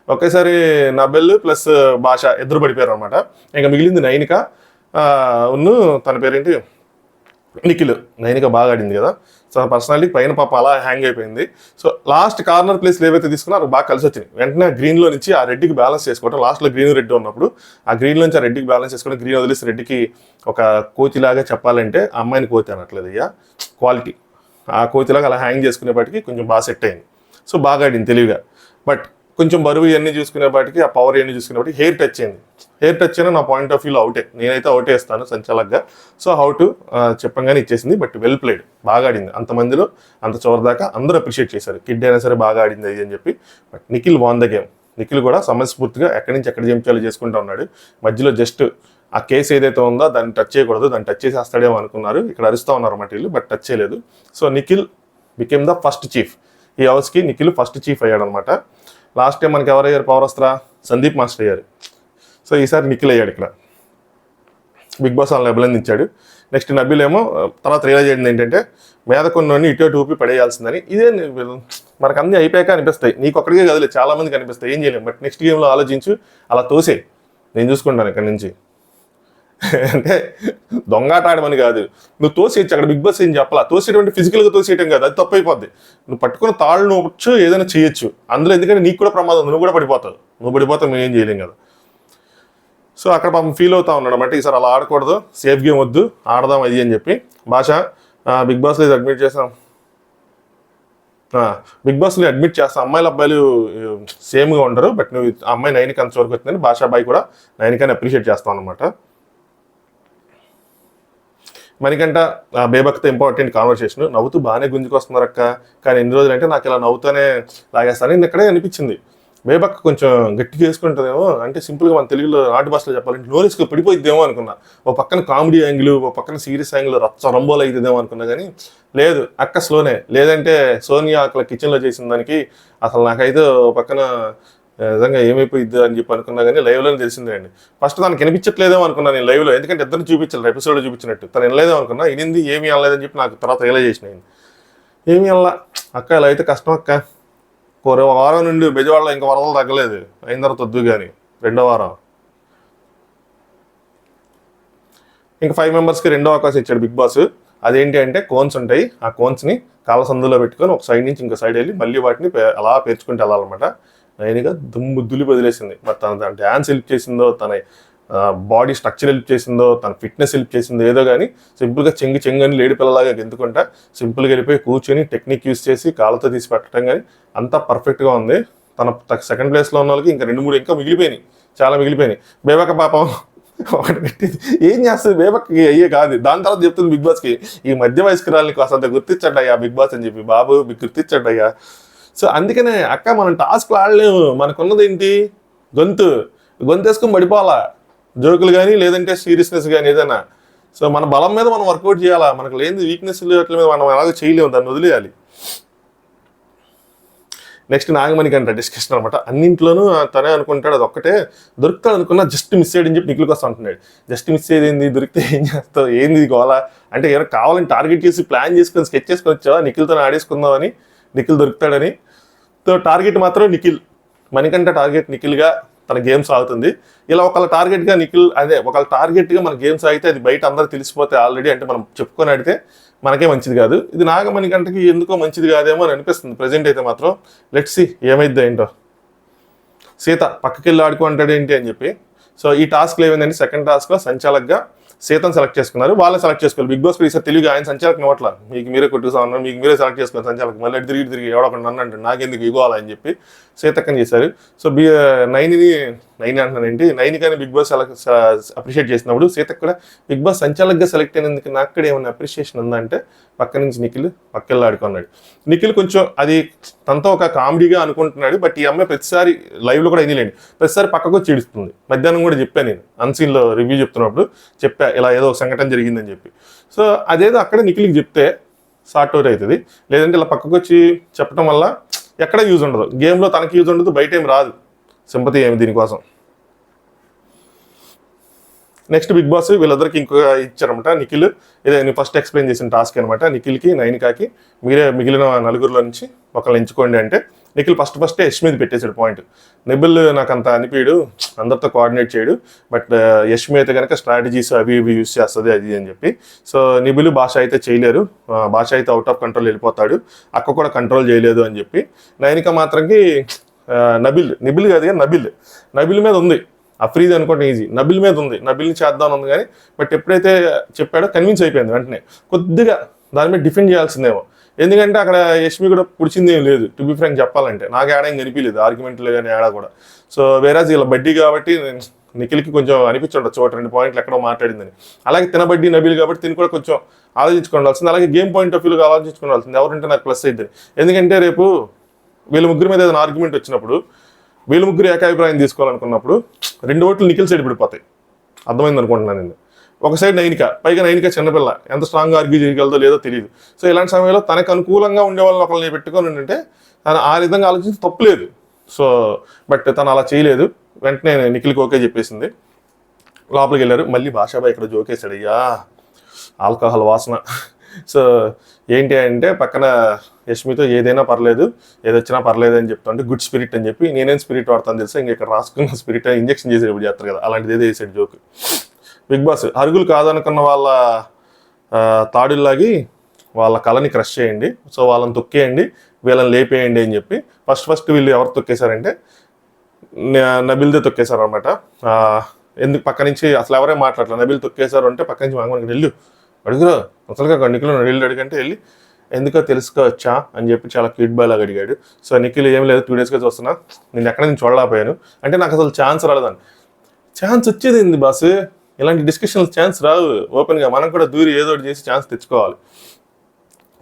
ఒకేసారి నబెల్ ప్లస్ భాష ఇద్దరు పడిపోయారు అనమాట. ఇంకా మిగిలింది నైనిక తన పేరేంటి నిఖిల్. నైనిక బాగా ఆడింది కదా, సో పర్సనాలిటీ పైన పాప అలా హ్యాంగ్ అయిపోయింది. సో లాస్ట్ కార్నర్ ప్లేస్లు ఏవైతే తీసుకున్నారో బాగా కలిసి వచ్చినాయి. వెంటనే గ్రీన్లో నుంచి ఆ రెడ్కి బ్యాలెన్స్ చేసుకోవడం, లాస్ట్లో గ్రీన్ రెడ్ ఉన్నప్పుడు ఆ గ్రీన్లో నుంచి ఆ రెడ్కి బ్యాలెన్స్ చేసుకోవడం, గ్రీన్ వదిలేసి రెడ్కి ఒక కోతిలాగా చెప్పాలంటే ఆ అమ్మాయిని కోతి అనట్లేదు అయ్యా, క్వాలిటీ ఆ కోతిలాగా అలా హ్యాంగ్ చేసుకునేపాటికి కొంచెం బాగా సెట్ అయింది. సో బాగా ఆడింది తెలివిగా. బట్ కొంచెం బరువు ఇవన్నీ చూసుకునేపాటికి, ఆ పవర్ ఇవన్నీ చూసుకునేపాటికి హెయిర్ టచ్ అయింది. హెయిర్ టచ్ అయినా నా పాయింట్ ఆఫ్ వ్యూలో అవుటే, నేనైతే అవుటే ఇస్తాను సంచాలకుగా. సో హౌ టు చెప్పంగానే ఇచ్చేసింది, బట్ వెల్ ప్లేడ్, బాగా ఆడింది. అంతమందిలో అంత చివరిదాకా అందరూ అప్రిషియేట్ చేశారు, కిడ్ అయినా సరే బాగా ఆడింది అది అని చెప్పి. But Nikhil won the game. Nikhil కూడా సమస్ఫూర్తిగా ఎక్కడి నుంచి ఎక్కడ జంపాలో చేసుకుంటూ ఉన్నాడు. మధ్యలో జస్ట్ ఆ కేసు ఏదైతే ఉందో దాన్ని టచ్ చేయకూడదు, దాన్ని టచ్ చేసేస్తాడేమో అనుకున్నారు, ఇక్కడ అరుస్తూ ఉన్నారు అన్నమాట వీళ్ళు, బట్ టచ్ చేయలేదు. So Nikhil became the first chief. ఈ హౌస్కి నిఖిల్ ఫస్ట్ చీఫ్ అయ్యాడు అనమాట. లాస్ట్ టైం మనకి ఎవరయ్యారు పవర్ వస్త్రా, సందీప్ మాస్టర్ అయ్యారు. సో ఈసారి నిఖిల్ అయ్యాడు ఇక్కడ. బిగ్ బాస్ వాళ్ళని అభినందించాడు. నెక్స్ట్ నబీల్ ఏమో తర్వాత రియలైజ్ అయింది ఏంటంటే మీద కొన్ని ఇటు ఊపి పడేయాల్సిందని. ఇదే మనకు అన్నీ అయిపోయాక అనిపిస్తాయి, నీకు ఒక్కడికే కదలే చాలా మందికి అనిపిస్తాయి, ఏం చేయలేము. బట్ నెక్స్ట్ గేమ్లో ఆలోచించు, అలా తోసే, నేను చూసుకుంటాను ఇక్కడ నుంచి. అంటే దొంగాట ఆడమని కాదు, నువ్వు తోసేయచ్చు. అక్కడ బిగ్ బాస్ ఏం చెప్పాలా, తోసేయడం ఫిజికల్గా తోసేయటం కాదు, అది తప్పు అయిపోద్ది. నువ్వు పట్టుకున్న తాళ్ళు నొచ్చు ఏదైనా చేయొచ్చు అందులో, ఎందుకంటే నీకు కూడా ప్రమాదం, నువ్వు కూడా పడిపోతావు, మేము ఏం చేయలేం కదా. సో అక్కడ పాపం ఫీల్ అవుతా ఉన్నాడు అనమాట, ఈసారి అలా ఆడకూడదు, సేఫ్ గేమ్ వద్దు, ఆడదాం అది అని చెప్పి. భాష బిగ్ బాస్లో ఇది అడ్మిట్ చేసాం, బిగ్ బాస్లో అడ్మిట్ చేస్తాం, అమ్మాయిలు అబ్బాయిలు సేమ్గా ఉండరు, బట్ నువ్వు అమ్మాయి నైన్కి అంత వరకు వచ్చిందని భాషా బాయ్ కూడా నైన్కాని అప్రిషియేట్ చేస్తాం అనమాట. మనకంట బేబక్తో ఇంపార్టెంట్ కాన్వర్సేషన్, నవ్వుతూ బాగానే గుంజుకొస్తున్నారు అక్క, కానీ ఎన్ని రోజులు అంటే నాకు ఇలా నవ్వుతూనే లాగేస్తాను ఇక్కడే అనిపించింది. బేబక్ కొంచెం గట్టిగా వేసుకుంటుందేమో, అంటే సింపుల్గా మన తెలుగులో నాటు భాషలో చెప్పాలంటే నోరేసుకు పడిపోయిద్దేమో అనుకున్నా. ఒక పక్కన కామెడీ యాంగిల్, ఒక పక్కన సీరియస్ యాంగిల్ రచ్చ రంబోలు అవుతుందేమో అనుకున్నా, కానీ లేదు, అక్క స్లోనే. లేదంటే సోనియా అక్కడ కిచెన్లో చేసిన దానికి అసలు నాకైతే ఒక పక్కన నిజంగా ఏమైపోయిద్ది అని చెప్పి అనుకున్నా, కానీ లైవ్లోనే తెలిసిందే అండి. ఫస్ట్ తనకి వినిపించట్లేదేమో అనుకున్నా నేను లైవ్లో, ఎందుకంటే ఇద్దరిని చూపించాలి ఎపిసోడ్లో చూపించినట్టు, తను వినలేదేమో అనుకున్నా, ఇనింది ఏమీ అనలేదని చెప్పి నాకు తర్వాత రియలైజేషన్ అయింది. ఏమీ అనలా అక్క, ఇలా అయితే కష్టం అక్క, వారం నుండి బెజవాడలో ఇంకా వరదలు తగ్గలేదు, అయిన తర్వాత వద్దు కానీ రెండో వారం ఇంకా 5 మెంబర్స్కి రెండో అవకాశం ఇచ్చాడు బిగ్ బాస్. అదేంటి అంటే కోన్స్ ఉంటాయి, ఆ కోన్స్ని కాళ్ళ సందులో పెట్టుకొని ఒక సైడ్ నుంచి ఇంకో సైడ్ వెళ్ళి మళ్ళీ వాటిని అలా పేర్చుకుంటూ వెళ్ళాలన్నమాట. నైన్గా దుమ్ముద్దులు వదిలేసింది. మరి తన డ్యాన్స్ హెల్ప్ చేసిందో, తన బాడీ స్ట్రక్చర్ హెల్ప్ చేసిందో, తన ఫిట్నెస్ హెల్ప్ చేసిందో ఏదో కానీ సింపుల్గా చెంగని లేడి పిల్లలాగా గెంతుకుంటా సింపుల్గా వెళ్ళిపోయి కూర్చొని టెక్నిక్ యూస్ చేసి కాళ్ళతో తీసి పెట్టడం కానీ అంతా పర్ఫెక్ట్గా ఉంది. తన సెకండ్ ప్లేస్లో ఉన్న వాళ్ళకి ఇంకా 2-3 ఇంకా మిగిలిపోయినాయి, చాలా మిగిలిపోయినాయి. బేబక్క పాపం ఒకటి పెట్టింది, ఏం చేస్తుంది బేబక్కకి అయ్యే కాదు. దాని తర్వాత చెప్తుంది బిగ్ బాస్కి, ఈ మధ్య వయస్కురాలని అసలు గుర్తించండి అయ్యా బిగ్ బాస్ అని చెప్పి, బాబు మీకు గుర్తించండి అయ్యా. సో అందుకనే అక్క మనం టాస్క్లు ఆడలేము, మనకున్నది ఏంటి గొంతు వేసుకొని పడిపోవాలా, జోకులు కానీ లేదంటే సీరియస్నెస్ కానీ ఏదైనా. సో మన బలం మీద మనం వర్కౌట్ చేయాలా, మనకు లేని వీక్నెస్లు అట్ల మీద మనం ఎలాగో చేయలేము, దాన్ని వదిలేయాలి. నెక్స్ట్ నాగమణి కంటే డిస్కషన్ అనమాట. అన్నింట్లోనూ తనే అనుకుంటాడు అది ఒక్కటే దొరుకుతాడు అనుకున్నా, జస్ట్ మిస్ అయ్యాడని చెప్పి నిఖిల్ కోసం అంటున్నాడు. జస్ట్ మిస్ అయ్యేది ఏంది, దొరికితే ఏం చేస్తావు, ఏంది గోలా అంటే ఎవరు కావాలని టార్గెట్ చేసి ప్లాన్ చేసుకొని స్కెచ్ చేసుకొని వచ్చావా నిఖిల్తో ఆడేసుకుందామని, నిఖిల్ దొరుకుతాడని. సో టార్గెట్ మాత్రం నిఖిల్, మణికంఠ టార్గెట్ నిఖిల్గా తన గేమ్ సాగుతుంది. ఇలా ఒకళ్ళ టార్గెట్గా నిఖిల్, అదే ఒకళ్ళ టార్గెట్గా మన గేమ్ సాగితే అది బయట అందరూ తెలిసిపోతే ఆల్రెడీ, అంటే మనం చెప్పుకొని ఆడితే మనకే మంచిది కాదు. ఇది నాగమణి గంటకి ఎందుకో మంచిది కాదేమో అని అనిపిస్తుంది ప్రజెంట్ అయితే మాత్రం. లెట్స్ సీ ఏమైద్దా ఏంటో. సీత పక్కకి వెళ్ళి ఆడుకుంటాడు ఏంటి అని చెప్పి. సో ఈ టాస్క్లో ఏమైందంటే సెకండ్ టాస్క్లో సంచాలక్గా సీతను సెలెక్ట్ చేసుకున్నారు, వాళ్ళే సెలెక్ట్ చేసుకోవాలి. బిగ్ బాస్ ఈసారి తెలియదు, ఆయన సంచాలకం ఇవ్వట్లా, మీకు మీరే కొట్టుకున్నారు, మీకు మీరే సెలెక్ట్ చేసుకోవాలి సంచాలకం, మళ్ళీ తిరిగి ఎవడొకటి నన్ను అంటే నాకెందుకు ఇవ్వాలని చెప్పి సీతక్కని చేశారు. సో నైన్ అంటున్నానండి, నైన్ కానీ బిగ్ బాస్ అప్రిషియేట్ చేసినప్పుడు సీతకు కూడా బిగ్ బాస్ సంచాలకగా సెలెక్ట్ అయినందుకు నాకు కూడా ఏమైనా అప్రిషియేషన్ ఉందంటే పక్క నుంచి నిఖిల్ పక్కల్లో ఆడుకున్నాడు. నిఖిల్ కొంచెం అది తనతో ఒక కామెడీగా అనుకుంటున్నాడు, బట్ ఈ అమ్మాయి ప్రతిసారి లైవ్లో కూడా అయిందిలేండి, ప్రతిసారి పక్కకు వచ్చి ఏడుస్తుంది. మధ్యాహ్నం కూడా చెప్పాను నేను అన్సీన్లో రివ్యూ చెప్తున్నప్పుడు, చెప్పా ఇలా ఏదో సంఘటన జరిగిందని చెప్పి. సో అదేదో అక్కడే నిఖిల్కి చెప్తే సార్ట్ అవుట్ అవుతుంది, లేదంటే ఇలా పక్కకు వచ్చి చెప్పడం వల్ల ఎక్కడ యూజ్ ఉండదు, గేమ్లో తనకి యూజ్ ఉండదు, బయట ఏం రాదు సింపతి ఏమి దీనికోసం. నెక్స్ట్ బిగ్ బాస్ వీళ్ళందరికీ ఇంకొక ఇచ్చారనమాట. నిఖిల్ ఇదే నేను ఫస్ట్ ఎక్స్ప్లెయిన్ చేసిన టాస్క్ అనమాట. నిఖిల్కి నైనికాకి మీరే మిగిలిన నలుగురిలో నుంచి ఒకళ్ళు ఎంచుకోండి అంటే నిఖిల్ ఫస్ట్ యష్ మీద పెట్టేశాడు పాయింట్. నిబిల్ నాకు అంత అనిపించడు, అందరితో కోఆర్డినేట్ చేయడు, బట్ యష్ మీద అయితే కనుక స్ట్రాటజీస్ అవి యూస్ చేస్తుంది అది అని చెప్పి. సో నిబిల్ భాష అయితే చేయలేరు, భాష అయితే అవుట్ ఆఫ్ కంట్రోల్ వెళ్ళిపోతాడు, అక్క కూడా కంట్రోల్ చేయలేదు అని చెప్పి. నైనిక మాత్రంకి నిబిల్ కాదు కానీ నబిల్ మీద ఉంది. అఫ్రీది అనుకోండి ఈజీ, నబిల్ మీద ఉంది, నబిల్ని చేద్దాం ఉంది కానీ బట్ ఎప్పుడైతే చెప్పాడో కన్విన్స్ అయిపోయింది వెంటనే. కొద్దిగా దాని మీద డిఫెండ్ చేయాల్సిందేమో, ఎందుకంటే అక్కడ యష్మి కూడా పుడిచింది ఏం లేదు టు బి ఫ్రాంక్ చెప్పాలంటే, నాకు ఏడా ఏం కనిపించలేదు ఆర్గ్యుమెంట్లు కానీ ఏడా కూడా. సో వేరేజ్ ఇలా బడ్డీ కాబట్టి నిఖిల్కి కొంచెం అనిపించుండొచ్చు 2 పాయింట్లు ఎక్కడో మాట్లాడిందని. అలాగే తినబడ్డీ నబిల్ కాబట్టి తిని కూడా కొంచెం ఆలోచించుకోవాల్సింది, అలాగే గేమ్ పాయింట్ ఆఫ్ వ్యూలో ఆలోచించుకోవాల్సింది ఎవరంటే నాకు ప్లస్ అయితే. ఎందుకంటే రేపు వీళ్ళ ముగ్గురు మీద ఏదైనా ఆర్గ్యుమెంట్ వచ్చినప్పుడు, వీళ్ళ ముగ్గురు ఏకాభిప్రాయం తీసుకోవాలనుకున్నప్పుడు 2 ఓట్లు నిఖిల్ సైడ్ పడిపోతాయి, అర్థమైంది అనుకుంటున్నాను నేను. ఒక సైడ్ నైనిక, పైగా నైనిక చిన్నపిల్ల, ఎంత స్ట్రాంగ్గా ఆర్గ్యూ చేయగలదో లేదో తెలియదు. సో ఇలాంటి సమయంలో తనకు అనుకూలంగా ఉండే వాళ్ళని ఒకరిని పెట్టుకొని ఉంటే తను ఆ విధంగా ఆలోచించి తప్పులేదు. సో బట్ తను అలా చేయలేదు, వెంటనే నిఖిల్కి ఓకే చెప్పేసింది. లోపలికి వెళ్ళారు, మళ్ళీ భాషాబాయ్ ఇక్కడ జోకేశాడు, అయ్యా ఆల్కహాల్ వాసన. సో ఏంటి అంటే పక్కన యష్మితో ఏదైనా పర్లేదు, ఏదొచ్చినా పర్లేదు అని చెప్తుంటే గుడ్ స్పిరిట్ అని చెప్పి, నేనేం స్పిరిట్ వాడతాను తెలుసా, ఇంకా ఇక్కడ రాసుకున్న స్పిరిట్ ఇంజెక్షన్ చేసేటప్పుడు చేస్తారు కదా, అలాంటిది ఏదో వేసాడు జోక్. బిగ్ బాస్ అరుగులు కాదనుకున్న వాళ్ళ తాడుల్లాగి వాళ్ళ కళని క్రష్ చేయండి, సో వాళ్ళని తొక్కేయండి, వీళ్ళని లేపేయండి అని చెప్పి ఫస్ట్ వీళ్ళు ఎవరు తొక్కేశారంటే నబిల్దే తొక్కేశారు అనమాట. ఎందుకు పక్క నుంచి అసలు ఎవరే మాట్లాడలేదు, నబీల్ తొక్కేశారు అంటే పక్క నుంచి మనకి వెళ్ళు అడుగురా అసలుగా నిఖిల్ నిఖిల్ అడిగంటే వెళ్ళి ఎందుకో తెలుసుకోవచ్చా అని చెప్పి చాలా క్యూట్ బాయ్ లాగా అడిగాడు. సో నిఖిల్ ఏం లేదు 2 daysగా చూస్తున్నా, నేను ఎక్కడ నుంచి చూడలేకపోయాను అంటే నాకు అసలు ఛాన్స్ రాలేదని. ఛాన్స్ వచ్చేది ఏంది బాస్, ఇలాంటి డిస్కషన్స్ ఛాన్స్ రావు ఓపెన్గా, మనం కూడా దూరి ఏదో ఒకటి చేసి ఛాన్స్ తెచ్చుకోవాలి.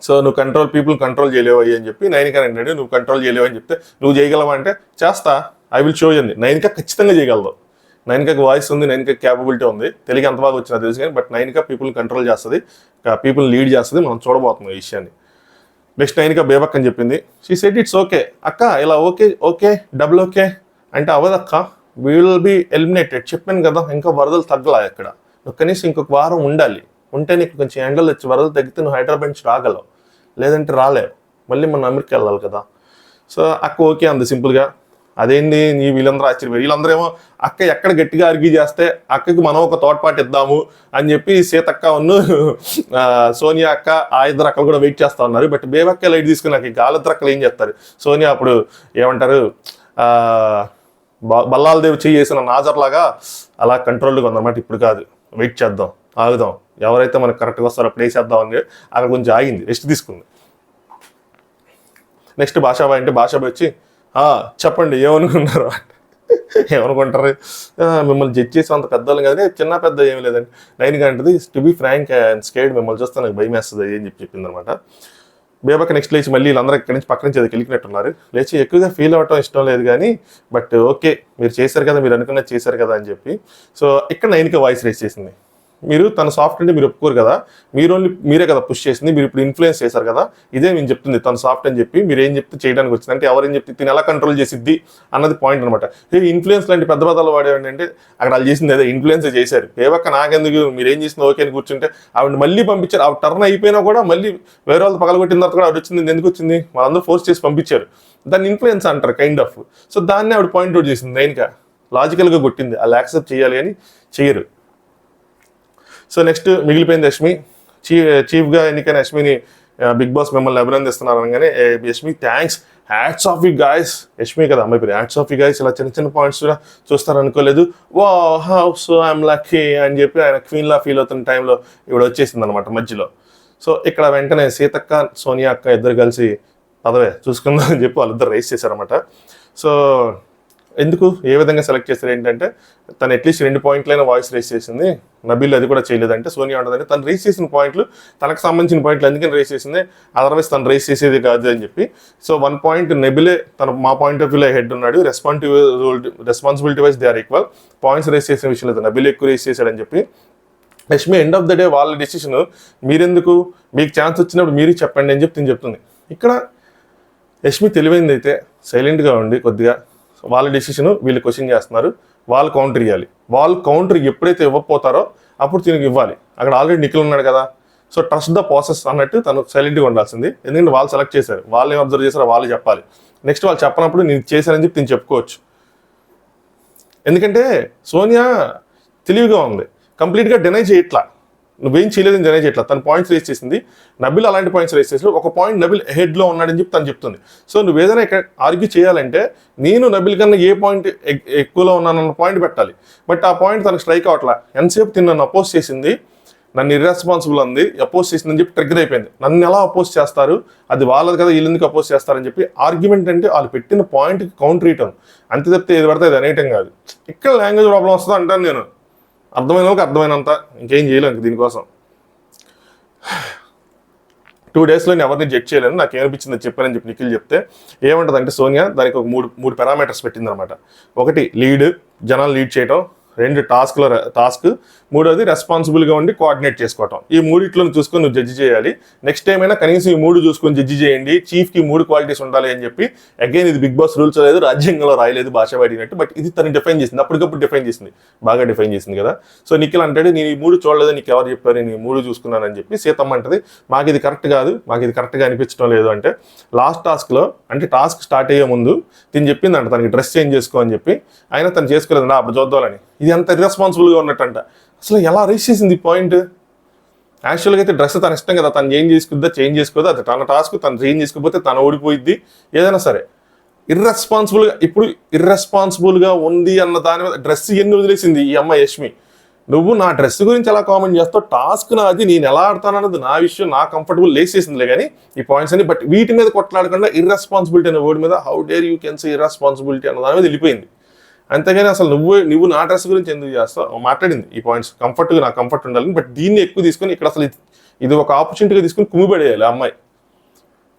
సో నువ్వు పీపుల్ కంట్రోల్ చేయలేవు అని చెప్పి నైనిక అన్నాడు, నువ్వు కంట్రోల్ చేయలేవు అని చెప్తే నువ్వు చేయగలవా అంటే చేస్తా, ఐ విల్ షో అంది. నైనిక ఖచ్చితంగా చేయగలదు, నైనికకి వాయిస్ ఉంది, నైనికకి క్యాపబిలిటీ ఉంది, తెలుగు ఎంత బాగా వచ్చినా తెలుసు కానీ బట్ నైనిక పీపుల్ కంట్రోల్ చేస్తుంది, పీపుల్ లీడ్ చేస్తుంది, మనం చూడబోతున్నాం ఈ విషయాన్ని. నెక్స్ట్ నైనిక బేబక్ అని చెప్పింది. షీ సెడ్ ఇట్స్ ఓకే అక్క, ఇలా ఓకే డబుల్ ఓకే అంటే అవ్వదక్క, విల్ బి ఎలిమినేటెడ్ చెప్పాను కదా, ఇంకా వరదలు తగ్గలా ఇక్కడ, నువ్వు కనీసం ఇంకొక వారం ఉండాలి, ఉంటే నీకు కొంచెం ఎండలు వచ్చి వరదలు తగ్గితే నువ్వు హైదరాబాద్ నుంచి రాగలవు, లేదంటే రాలేవు, మళ్ళీ మనం అమెరికా వెళ్ళాలి కదా. సో అక్క ఓకే అంది సింపుల్గా. అదేంటి నీ వీళ్ళందరూ ఆశ్చర్యపోయి, వీళ్ళందరూ ఏమో అక్క ఎక్కడ గట్టిగా ఆర్గ్యూ చేస్తే అక్కకి మనం ఒక తోడ్పాటు ఇద్దాము అని చెప్పి సీతక్క ఉన్ను సోనియా అక్క ఆ ఇద్దరు అక్కలు కూడా వెయిట్ చేస్తా ఉన్నారు. బట్ బేబక్క లైట్ తీసుకుని నాకు గాలిద్దరు అక్కలు ఏం చేస్తారు, సోనియా అప్పుడు ఏమంటారు బల్లాలదేవి చేసిన నాజర్లాగా అలా కంట్రోల్గా ఉందన్నమాట. ఇప్పుడు కాదు, వెయిట్ చేద్దాం, ఆగుదాం, ఎవరైతే మనకు కరెక్ట్గా వస్తారో అప్పుడు వేసేద్దాం అని అక్కడ కొంచెం ఆగింది, రెస్ట్ తీసుకుంది. నెక్స్ట్ భాషాబాయ్ అంటే భాషాబాయ్ వచ్చి చెప్పండి ఏమనుకున్నారు, ఏమనుకుంటారు, మిమ్మల్ని జడ్జ్ చేసి అంత పెద్దవాళ్ళు కదా, చిన్న పెద్ద ఏమి లేదండి. నైన్గా అంటది to be frank and scared, మిమ్మల్ని చూస్తే నాకు భయం వేస్తుంది అని చెప్పింది అనమాట. బేబక్క నెక్స్ట్ లేచి మళ్ళీ వీళ్ళందరూ ఇక్కడి నుంచి పక్క నుంచి అది వెళ్ళినట్టున్నారు, లేచి ఎక్కువగా ఫీల్ అవ్వటం ఇష్టం లేదు కానీ బట్ ఓకే మీరు చేశారు కదా, మీరు అనుకున్నది చేశారు కదా అని చెప్పి. సో ఇక్కడ నైన్కి వాయిస్ రేస్ చేసింది, మీరు తన సాఫ్ట్ అంటే మీరు ఒప్పుకోరు కదా, మీరే కదా పుష్ చేసింది, మీరు ఇప్పుడు ఇన్ఫ్లుయెన్స్ చేశారు కదా, ఇదే నేను చెప్తుంది తను సాఫ్ట్ అని చెప్పి మీరు ఏం చెప్తే చేయడానికి వచ్చింది అంటే ఎవరేం చెప్తే తిని ఎలా కంట్రోల్ చేసిద్ది అన్నది పాయింట్ అనమాట. ఇన్ఫ్లుయెన్స్ లాంటి పెద్ద పదాలు వాడేవాడి అంటే అక్కడ వాళ్ళు చేసింది అదే ఇన్ఫ్లుయెన్స్ చేశారు. బేబక్క నాకెందుకు మీరు ఏం చేసింది ఓకే అని కూర్చుంటే ఆవిడ మళ్ళీ పంపించారు, ఆవిడ టర్న్ అయిపోయినా కూడా మళ్ళీ వేరే వాళ్ళు పగలగొట్టిన తర్వాత కూడా ఆవిడ వచ్చింది, ఎందుకు వచ్చింది వాళ్ళందరూ ఫోర్స్ చేసి పంపించారు, దాన్ని ఇన్ఫ్లుయెన్స్ అంటారు కైండ్ ఆఫ్. సో దాన్ని ఆవిడ పాయింట్ అవుట్ చేసింది, నైన్గా లాజికల్గా కొట్టింది, వాళ్ళు యాక్సెప్ట్ చేయాలి అని చేయరు. సో నెక్స్ట్ మిగిలిపోయింది యష్మి. చీఫ్గా ఎన్నికైన యష్మిని బిగ్ బాస్ మిమ్మల్ని అభినందిస్తున్నారు అనగానే Yashmi thanks, hats off you guys, Yashmi కదా అమ్మాయి పేరు, హ్యాట్స్ ఆఫ్ యూ గాయస్, ఇలా చిన్న చిన్న పాయింట్స్ కూడా చూస్తారు అనుకోలేదు, వా హౌ సో ఐఎమ్ లక్కీ అని చెప్పి ఆయన క్వీన్లా ఫీల్ అవుతున్న టైంలో ఇవిడ వచ్చేసింది అనమాట మధ్యలో. సో ఇక్కడ వెంటనే సీతక్క సోనియా అక్క ఇద్దరు కలిసి పదవే చూసుకుందాం అని చెప్పి వాళ్ళిద్దరు రేస్ చేశారనమాట. సో ఎందుకు ఏ విధంగా సెలెక్ట్ చేస్తారు ఏంటంటే తను అట్లీస్ట్ 2 పాయింట్లైనా వాయిస్ రేస్ చేసింది, నబీల్ అది కూడా చేయలేదంటే సోనియా ఉంటుందంటే తను రేస్ చేసిన పాయింట్లు తనకు సంబంధించిన పాయింట్లు ఎందుకని రేస్ చేసింది, అదర్వైజ్ తను రేస్ చేసేది కాదు అని చెప్పి. సో 1 పాయింట్ నబీలే తన మా పాయింట్ ఆఫ్ వ్యూలో హెడ్ ఉన్నాడు, responsibility wise they are equal, points raise చేసిన విషయం లేదు, నబీల్ ఎక్కువ రేస్ చేశాడని చెప్పి. Yashmi end of the day వాళ్ళ డెసిషన్, మీరెందుకు మీకు ఛాన్స్ వచ్చినప్పుడు మీరు చెప్పండి అని చెప్పి నేను చెప్తుంది. ఇక్కడ యష్మి తెలివైంది అయితే సైలెంట్గా ఉండి కొద్దిగా వాళ్ళ డెసిషన్ వీళ్ళు క్వశ్చన్ చేస్తున్నారు, వాళ్ళు కౌంటర్ ఇవ్వాలి, వాళ్ళు కౌంటర్ ఎప్పుడైతే ఇవ్వకపోతారో అప్పుడు తినకి ఇవ్వాలి. అక్కడ ఆల్రెడీ నిఖిల్ ఉన్నాడు కదా, సో ట్రస్ట్ ద ప్రాసెస్ అన్నట్టు తను సైలెంట్గా ఉండాల్సింది, ఎందుకంటే వాళ్ళు సెలెక్ట్ చేశారు, వాళ్ళు ఏం అబ్జర్వ్ చేశారో వాళ్ళు చెప్పాలి. నెక్స్ట్ వాళ్ళు చెప్పినప్పుడు నేను చేశానని చెప్పి నేను చెప్పుకోవచ్చు, ఎందుకంటే సోనియా తెలివిగా ఉంది, కంప్లీట్గా డినై చేయట్లా, నువ్వేం చేయలేదని డినై చేయట్లా, తను పాయింట్స్ రేస్ చేసింది, నబిల్ అలాంటి పాయింట్స్ రేస్ చేసి ఒక పాయింట్ నబిల్ హెడ్లో ఉన్నాడని చెప్పి తను చెప్తుంది. సో నువ్వు ఏదైనా ఇక్కడ ఆర్గ్యూ చేయాలంటే నేను నబిల్ కన్నా ఏ పాయింట్ ఎక్కువలో ఉన్నానన్న పాయింట్ పెట్టాలి, బట్ ఆ పాయింట్ తనకు స్ట్రైక్ అవట్లా. ఎంతసేపు తిని నన్ను అపోజ్ చేసింది, నన్ను ఇర్రెస్పాన్సిబుల్ అంది, అపోజ్ చేసిందని చెప్పి ట్రిగ్గర్ అయిపోయింది, నన్ను ఎలా అపోజ్ చేస్తారు, అది వాళ్ళది కదా వీళ్ళు ఎందుకు అపోజ్ చేస్తారని చెప్పి ఆర్గ్యుమెంట్ అంటే వాళ్ళు పెట్టిన పాయింట్కి కౌంటర్ ఇయటం అంతే తప్పితే ఏది పడితే అది అనేయటం కాదు. ఇక్కడ లాంగ్వేజ్ ప్రాబ్లం వస్తుంది అంటాను నేను, అర్థమైన వాళ్ళకి అర్థమైనంత, ఇంకేం చేయలేను దీనికోసం. 2 daysలో నేను ఎవరిని జడ్జ్ చేయలేను, నాకు ఏమనిపించింది చెప్పానని చెప్పి నిఖిల్ చెప్తే ఏమంటుందంటే సోనియా దానికి ఒక మూడు పారామీటర్స్ పెట్టింది అనమాట. 1 లీడ్, జనాలు లీడ్ చేయటం, 2 టాస్క్, 3వది రెస్పాన్సిబుల్గా ఉండి కోఆర్డినేట్ చేసుకోవటం. ఈ 3 చూసుకొని నువ్వు జడ్జి చేయాలి, నెక్స్ట్ టైం అయినా కనీసం ఈ 3 చూసుకొని జడ్జి చేయండి, చీఫ్కి 3 క్వాలిటీస్ ఉండాలి అని చెప్పి. అగైన్ ఇది బిగ్ బాస్ రూల్స్ లేదు, రాజ్యాంగంలో రాయలేదు, భాష పడినట్టు, బట్ ఇది తను డిఫైన్ చేసింది, అప్పటికప్పుడు డిఫైన్ చేసింది, బాగా డిఫైన్ చేసింది కదా. సో నిఖిల్ అంటాడు నేను ఈ 3 చూడలేదు, నీకు ఎవరు చెప్పారు నేను ఈ 3 చూసుకున్నానని చెప్పి. సీతమ్మ అంటది మాకు ఇది కరెక్ట్ కాదు, మాకు ఇది కరెక్ట్గా అనిపించడం లేదు అంటే. లాస్ట్ టాస్క్లో అంటే టాస్క్ స్టార్ట్ అయ్యే ముందు తిని చెప్పిందంట తనకి డ్రెస్ చేంజ్ చేసుకో అని చెప్పి, అయినా తను చేసుకోలేదు అప్పుడు చూద్దామని. ఇది అంత ఇర్రెస్పాన్సిబుల్గా ఉన్నట్టంట. అసలు ఎలా రేస్ చేసింది ఈ పాయింట్? యాక్చువల్గా అయితే డ్రెస్ తన ఇష్టం కదా, తను చేంజ్ చేసుకోదా, చేంజ్ చేసుకోదా, అది తన టాస్క్, తను చేంజ్ చేసుకోకపోతే తను ఓడిపోయిద్ది, ఏదైనా సరే. ఇర్రెస్పాన్సిబుల్గా ఉంది అన్న దాని మీద డ్రెస్ ఎన్ని వదిలేసింది ఈ అమ్మాయి యష్మి. నువ్వు నా డ్రెస్ గురించి ఎలా కామెంట్ చేస్తావు, టాస్క్ నాది, నేను ఎలా ఆడతానన్నది నా విషయం, నా కంఫర్టబుల్ లేసేసిందిలే కానీ ఈ పాయింట్స్ అని. బట్ వీటి మీద కొట్లాడకుండా ఇర్రెస్పాన్సిబిలిటీ అనే వర్డ్ మీద how dare you can say irresponsibility అన్న దాని మీద వెళ్ళిపోయింది. అంతేగాని అసలు నువ్వు నా డ్రెస్ గురించి ఎందుకు చేస్తావు మాట్లాడింది ఈ పాయింట్స్. కంఫర్ట్గా నాకు కంఫర్ట్ ఉండాలని, బట్ దీన్ని ఎక్కువ తీసుకొని ఇక్కడ అసలు ఇది ఒక ఆపర్చునిటీగా తీసుకొని కుమ్మిపడేయాలి ఆ అమ్మాయి.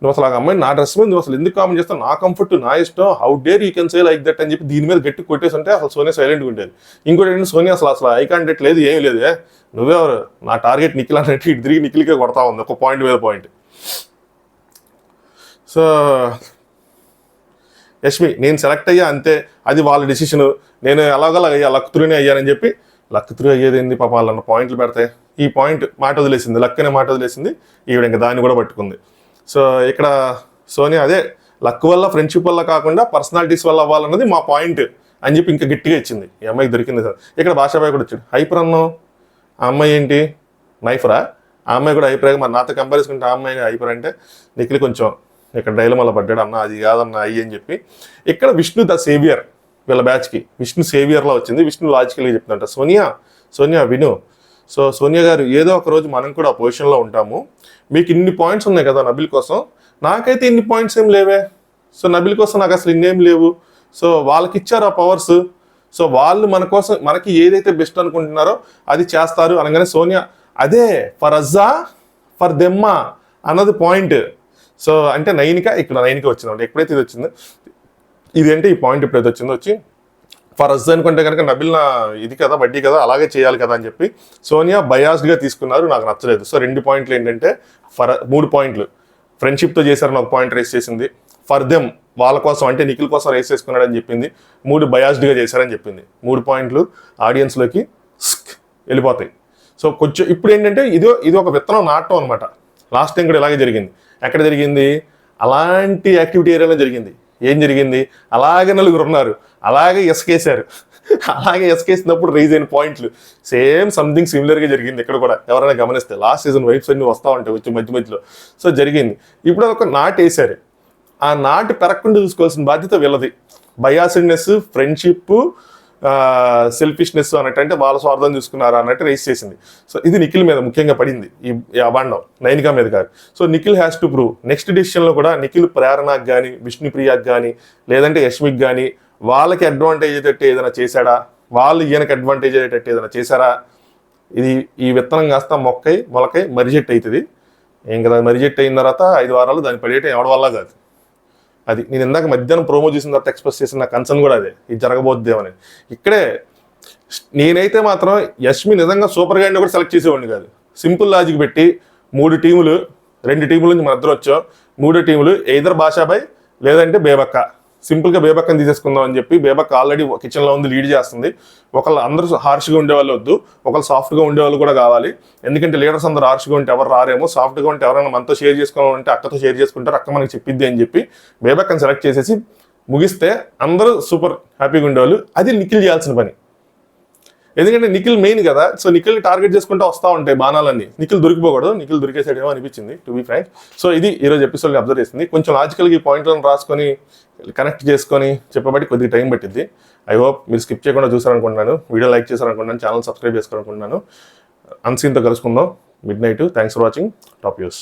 నువ్వు అసలు ఆ అమ్మాయి నా డ్రెస్ మీద నువ్వు అసలు ఎందుకు కామెంట్ చేస్తావు, నా కంఫర్ట్ నా ఇష్టం, how dare you can say like that అని చెప్పి దీని మీద గట్టి కొట్టేసి ఉంటే అసలు సోనియా సైలెంట్గా ఉండేది. ఇంకోటి ఏంటంటే సోనియా అసలు ఐ కాంటాక్ట్ లేదు, ఏమీ లేదు. నువ్వెవరు, నా టార్గెట్ నిఖిల్ అన్నట్టు ఇటు తిరిగి నిఖిల్కే కొడతా ఉంది ఒక పాయింట్ మీద పాయింట్. సో యష్మి నేను సెలెక్ట్ అయ్యా అంతే, అది వాళ్ళ డెసిషను, నేను ఎలాగోలా అయ్యా లక్ త్రూనే అయ్యానని చెప్పి. లక్ త్రూ అయ్యేది ఏంది పాప, వాళ్ళన్న పాయింట్లు పెడతాయి. ఈ పాయింట్ మాట వదిలేసింది, లక్ అనే మాట వదిలేసింది ఈవిడ, ఇంకా దాన్ని కూడా పట్టుకుంది. సో ఇక్కడ సోనియా అదే లక్ వల్ల ఫ్రెండ్షిప్ వల్ల కాకుండా పర్సనాలిటీస్ వల్ల అవ్వాలన్నది మా పాయింట్ అని చెప్పి ఇంకా గట్టిగా ఇచ్చింది. ఈ అమ్మాయికి దొరికింది సార్. ఇక్కడ భాషాబాయ్ కూడా వచ్చాడు. హైపర్ అన్నావు, ఆ అమ్మాయి ఏంటి నైఫరా, ఆ అమ్మాయి కూడా హైపర్. మరి నాతో కంపేర్ చేసుకుంటే ఆ అమ్మాయి హైపర్ అంటే నిఖిల్ కొంచెం ఇక్కడ డైలమాలో పడ్డాడు, అన్న అది కాదన్న అయ్యి అని చెప్పి. ఇక్కడ విష్ణు ద సేవియర్ వీళ్ళ బ్యాచ్కి, విష్ణు సేవియర్లా వచ్చింది. విష్ణు లాజికల్గా చెప్తుందంట సోనియా విను. సో సోనియా గారు ఏదో ఒక రోజు మనం కూడా ఆ పొజిషన్లో ఉంటాము. మీకు ఇన్ని పాయింట్స్ ఉన్నాయి కదా నబిల్ కోసం, నాకైతే ఇన్ని పాయింట్స్ ఏం లేవే. సో నబిల్ కోసం నాకు అసలు ఇన్నేం లేవు. సో వాళ్ళకి ఇచ్చారు ఆ పవర్స్. సో వాళ్ళు మన కోసం మనకి ఏదైతే బెస్ట్ అనుకుంటున్నారో అది చేస్తారు అనగానే సోనియా అదే ఫర్ అజ్జా ఫర్ దెమ్మా అన్నది పాయింట్. సో అంటే నైనిక వచ్చిందంటే ఎప్పుడైతే ఇది వచ్చిందో ఇదేంటి ఈ పాయింట్ ఎప్పుడైతే వచ్చిందో వచ్చి ఫర్ అజ్ అనుకుంటే కనుక నబిల్ నా ఇది కదా వడ్డీ కదా అలాగే చేయాలి కదా అని చెప్పి సోనియా బయాస్డ్గా తీసుకున్నారు, నాకు నచ్చలేదు. సో 2 పాయింట్లు ఏంటంటే 3 పాయింట్లు ఫ్రెండ్షిప్తో చేశారని ఒక పాయింట్ రేస్ చేసింది, ఫర్ దెమ్ వాళ్ళ కోసం అంటే నిఖిల్ కోసం రేస్ చేసుకున్నాడని చెప్పింది, 3 బయాస్డ్గా చేశారని చెప్పింది. 3 పాయింట్లు ఆడియన్స్లోకి వెళ్ళిపోతాయి. సో కొంచెం ఇప్పుడు ఏంటంటే ఇది ఒక విత్తనం నాటం అనమాట. లాస్ట్ టైం కూడా ఇలాగే జరిగింది. ఎక్కడ జరిగింది, అలాంటి యాక్టివిటీ ఏరియాలో జరిగింది. ఏం జరిగింది, అలాగే 4 ఉన్నారు, అలాగే ఎస్కేసారు. అలాగే ఎస్కేసినప్పుడు రైజ్ అయిన పాయింట్లు సేమ్ సంథింగ్ సిమిలర్గా జరిగింది ఇక్కడ కూడా. ఎవరైనా గమనిస్తే లాస్ట్ సీజన్ వైఫ్స్ అన్ని వస్తూ ఉంటాయి వచ్చి మధ్యలో. సో జరిగింది. ఇప్పుడు ఒక నాటు వేసారు, ఆ నాటు పెరగకుండా చూసుకోవాల్సిన బాధ్యత వీళ్ళది. బయాసిడ్నెస్, ఫ్రెండ్షిప్, సెల్ఫిష్నెస్ అన్నట్టు, అంటే వాళ్ళ స్వార్థం చూసుకున్నారా అన్నట్టు రేస్ చేసింది. సో ఇది నిఖిల్ మీద ముఖ్యంగా పడింది ఈ అబాండం, నైనికా మీద కాదు. So Nikhil has to prove. Next డిసిషన్లో కూడా నిఖిల్ ప్రేరణకు కానీ విష్ణుప్రియకి కానీ లేదంటే యష్మికి కానీ వాళ్ళకి అడ్వాంటేజ్ అయ్యేటట్టు ఏదైనా చేశాడా, వాళ్ళు ఈయనకి అడ్వాంటేజ్ అయ్యేటట్టు ఏదైనా చేశారా. ఈ విత్తనం కాస్త మొలకై మరిజెట్ అవుతుంది. ఏం కదా మరిజెట్ అయిన తర్వాత 5 వారాలు దాన్ని పడేయటం ఎవరి వల్ల కాదు. అది నేను ఇందాక మధ్యాహ్నం ప్రోమో చూసిన తర్వాత ఎక్స్ప్రెస్ చేసిన నా కన్సర్న్ కూడా అదే, ఇది జరగబోద్దేమని. ఇక్కడే నేనైతే మాత్రం యష్మి నిజంగా సూపర్ గాడిని కూడా సెలెక్ట్ చేసేవాడిని కాదు. సింపుల్ లాజిక్ పెట్టి 3 టీములు, 2 టీముల నుంచి మన ఇద్దరు వచ్చాం, 3 టీములు ఎయిదర్ భాషాబాయ్ లేదంటే బేబక్క. సింపుల్గా బేబక్కని తీసేసుకుందాం అని చెప్పి, బేబక్క ఆల్రెడీ కిచెన్లో ఉంది, లీడ్ చేస్తుంది. ఒకళ్ళు అందరూ హార్ష్గా ఉండేవాళ్ళు వద్దు, ఒకళ్ళు సాఫ్ట్గా ఉండేవాళ్ళు కూడా కావాలి. ఎందుకంటే లీడర్స్ అందరూ హార్ష్గా ఉంటే ఎవరు రారేమో, సాఫ్ట్గా ఉంటే ఎవరైనా మనతో షేర్ చేసుకోవాలంటే అక్కతో షేర్ చేసుకుంటారు, అక్క మనకి చెప్పిద్ది అని చెప్పి బేబక్కని సెలెక్ట్ చేసేసి ముగిస్తే అందరూ సూపర్ హ్యాపీగా ఉండేవాళ్ళు. అది నిఖిల్ చేయాల్సిన పని. ఎందుకంటే నిఖిల్ మెయిన్ కదా. సో నిఖిల్ టార్గెట్ చేసుకుంటూ వస్తూ ఉంటాయి బాణాలన్నీ. నిఖిల్ దొరికిపోకూడదు, నిఖిల్ దొరికేసాడేమో అనిపించింది టు బి ఫ్రాంక్. సో ఇది ఈరోజు ఎపిసోడ్ని అబ్జర్వ్ చేసింది. కొంచెం లాజికల్గా ఈ పాయింట్లను రాసుకొని కనెక్ట్ చేసుకొని చెప్పబట్టి కొద్దిగా టైం పట్టింది. ఐ హోప్ మీరు స్కిప్ చేయకుండా చూసారనుకుంటున్నాను, వీడియో లైక్ చేశారనుకుంటున్నాను, ఛానల్ సబ్స్క్రైబ్ చేసుకోవాలనుకుంటున్నాను. అన్సీన్తో కలుసుకుందాం mid night. Thanks for watching. Top news.